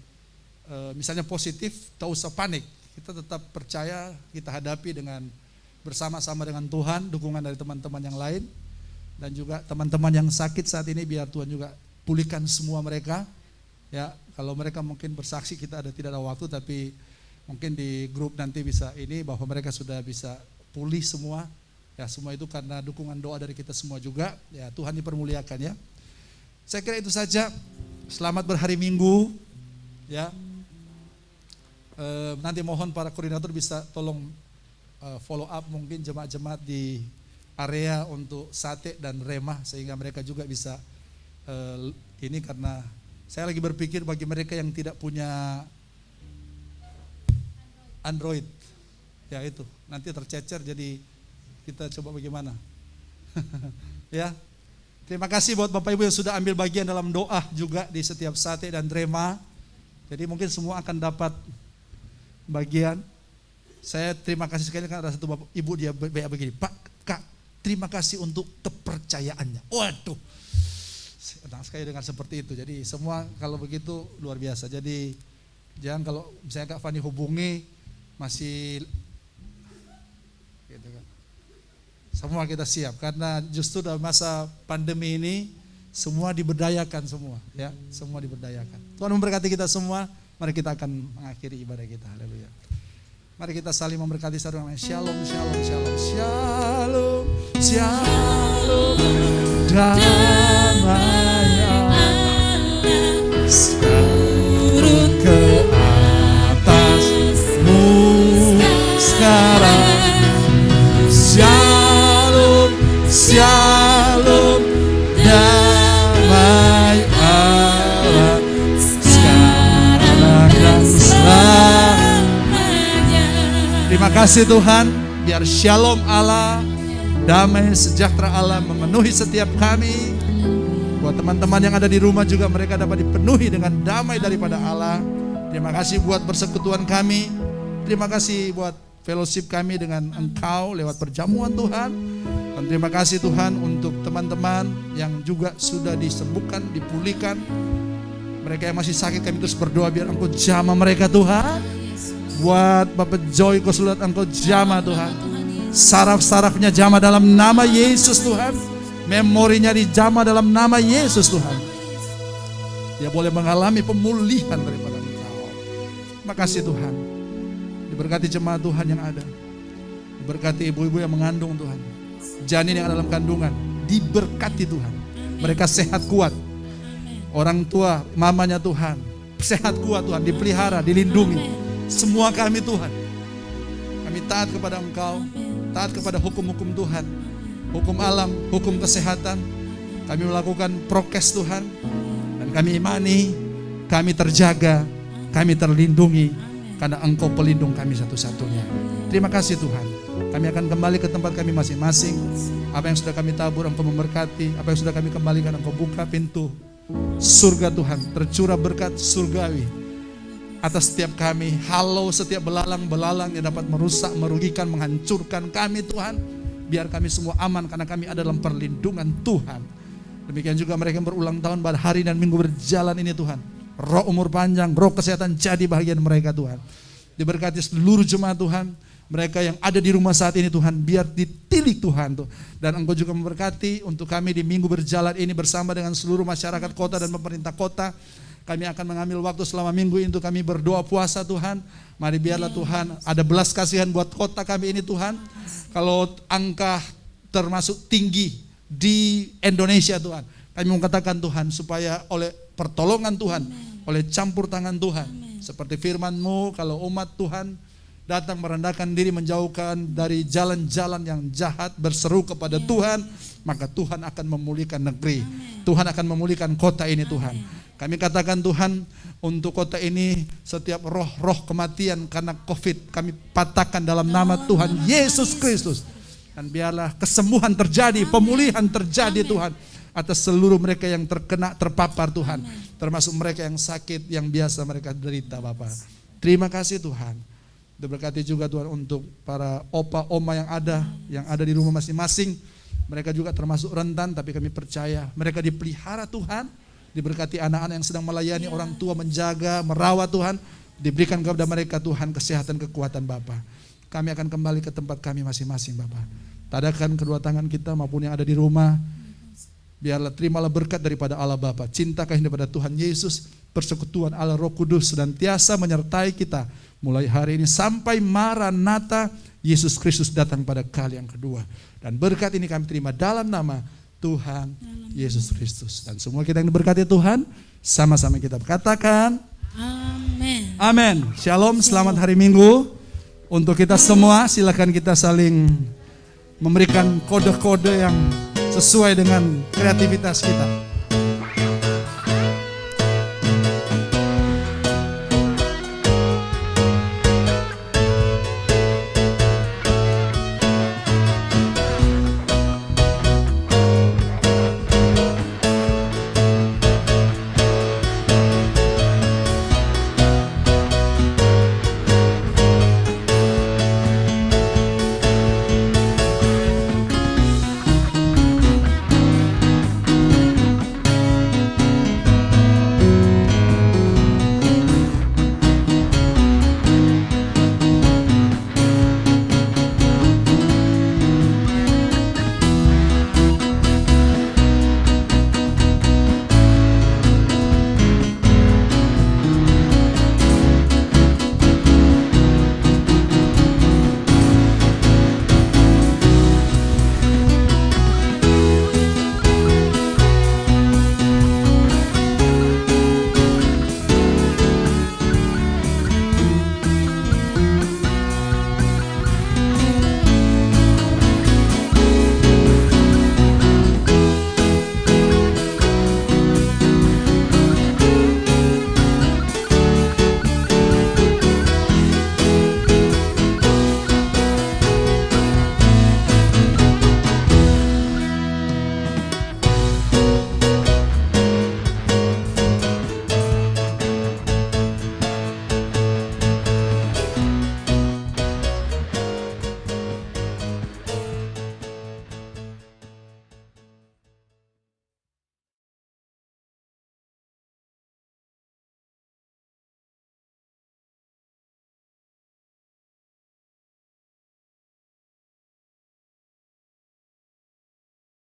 misalnya positif, tak usah panik. Kita tetap percaya, kita hadapi dengan bersama-sama dengan Tuhan, dukungan dari teman-teman yang lain, dan juga teman-teman yang sakit saat ini biar Tuhan juga pulihkan semua mereka. Ya, kalau mereka mungkin bersaksi kita tidak ada waktu, tapi mungkin di grup nanti bisa ini bahwa mereka sudah bisa pulih semua. Ya, semua itu karena dukungan doa dari kita semua juga. Ya, Tuhan dipermuliakan, ya. Saya kira itu saja. Selamat berhari Minggu, ya. Nanti mohon para koordinator bisa tolong follow up mungkin jemaat-jemaat di area untuk sate dan remah, sehingga mereka juga bisa ini, karena saya lagi berpikir bagi mereka yang tidak punya Android, ya itu nanti tercecer, jadi kita coba bagaimana. Ya, terima kasih buat Bapak Ibu yang sudah ambil bagian dalam doa juga di setiap sate dan rema. Jadi mungkin semua akan dapat bagian. Saya terima kasih sekali, kan ada satu Bapak Ibu dia begini, Pak, Kak, terima kasih untuk kepercayaannya. Waduh, senang sekali dengan seperti itu. Jadi semua kalau begitu luar biasa. Jadi jangan kalau misalnya Kak Fani hubungi masih gitu kan. Semua kita siap karena justru dalam masa pandemi ini semua diberdayakan semua, ya, semua diberdayakan. Tuhan memberkati kita semua. Mari kita akan mengakhiri ibadah kita. Haleluya. Mari kita saling memberkati satu sama lain. Shalom, shalom, shalom, shalom, shalom. Damai turun ke atasmu sekarang. Shalom, shalom, damai Allah sekarang dan selamanya. Terima kasih Tuhan, biar shalom Allah, damai sejahtera Allah memenuhi setiap kami. Buat teman-teman yang ada di rumah juga mereka dapat dipenuhi dengan damai daripada Allah. Terima kasih buat persekutuan kami. Terima kasih buat fellowship kami dengan Engkau lewat perjamuan Tuhan. Dan terima kasih Tuhan untuk teman-teman yang juga sudah disembuhkan, dipulihkan. Mereka yang masih sakit kami terus berdoa biar Engkau jamah mereka Tuhan. Buat Bapak Joy kesulitan Engkau jamah Tuhan. Saraf-sarafnya jamah dalam nama Yesus Tuhan. Memorinya dijamah dalam nama Yesus Tuhan. Dia boleh mengalami pemulihan daripada Engkau. Terima kasih Tuhan. Diberkati jemaat Tuhan yang ada. Diberkati ibu-ibu yang mengandung Tuhan. Janin yang ada dalam kandungan. Diberkati Tuhan. Mereka sehat kuat. Orang tua, mamanya Tuhan. Sehat kuat Tuhan. Dipelihara, dilindungi. Semua kami Tuhan. Kami taat kepada Engkau. Taat kepada hukum-hukum Tuhan. Hukum alam, hukum kesehatan. Kami melakukan prokes Tuhan. Dan kami imani, kami terjaga, kami terlindungi. Karena Engkau pelindung kami satu-satunya. Terima kasih Tuhan. Kami akan kembali ke tempat kami masing-masing. Apa yang sudah kami tabur Engkau memberkati. Apa yang sudah kami kembalikan Engkau buka pintu surga Tuhan. Tercurah berkat surgawi atas setiap kami. Halau setiap belalang-belalang yang dapat merusak, merugikan, menghancurkan kami Tuhan. Biar kami semua aman karena kami ada dalam perlindungan Tuhan. Demikian juga mereka yang berulang tahun pada hari dan minggu berjalan ini Tuhan. Roh umur panjang, roh kesehatan jadi bahagian mereka Tuhan. Diberkati seluruh jemaat Tuhan. Mereka yang ada di rumah saat ini Tuhan, biar ditilik Tuhan tuh. Dan Engkau juga memberkati untuk kami di minggu berjalan ini bersama dengan seluruh masyarakat kota dan pemerintah kota. Kami akan mengambil waktu selama minggu ini untuk kami berdoa puasa Tuhan. Mari biarlah Tuhan ada belas kasihan buat kota kami ini Tuhan. Kalau angka termasuk tinggi di Indonesia Tuhan, kami mengatakan Tuhan supaya oleh pertolongan Tuhan, oleh campur tangan Tuhan, seperti firman-Mu, kalau umat Tuhan datang merendahkan diri, menjauhkan dari jalan-jalan yang jahat, berseru kepada Tuhan, maka Tuhan akan memulihkan negeri. Tuhan akan memulihkan kota ini Tuhan. Kami katakan Tuhan, untuk kota ini setiap roh-roh kematian karena COVID kami patahkan dalam nama Tuhan Yesus Kristus. Dan biarlah kesembuhan terjadi, pemulihan terjadi Tuhan atas seluruh mereka yang terkena, terpapar Tuhan. Termasuk mereka yang sakit, yang biasa mereka derita Bapa. Terima kasih Tuhan. Diberkati juga Tuhan untuk para opa, oma yang ada di rumah masing-masing. Mereka juga termasuk rentan, tapi kami percaya mereka dipelihara Tuhan. Diberkati anak-anak yang sedang melayani orang tua, menjaga, merawat Tuhan. Diberikan kepada mereka Tuhan kesehatan, kekuatan Bapa. Kami akan kembali ke tempat kami masing-masing Bapa. Tadakan kedua tangan kita maupun yang ada di rumah. Biarlah terimalah berkat daripada Allah Bapa. Cinta kasih daripada Tuhan Yesus. Persekutuan Allah Roh Kudus senantiasa menyertai kita. Mulai hari ini sampai Maranatha Yesus Kristus datang pada kali yang kedua. Dan berkat ini kami terima dalam nama Tuhan Yesus Kristus. Dan semua kita yang diberkati Tuhan, sama-sama kita katakan Amin. Amin. Shalom, selamat hari Minggu. Untuk kita semua, silakan kita saling memberikan kode-kode yang sesuai dengan kreativitas kita.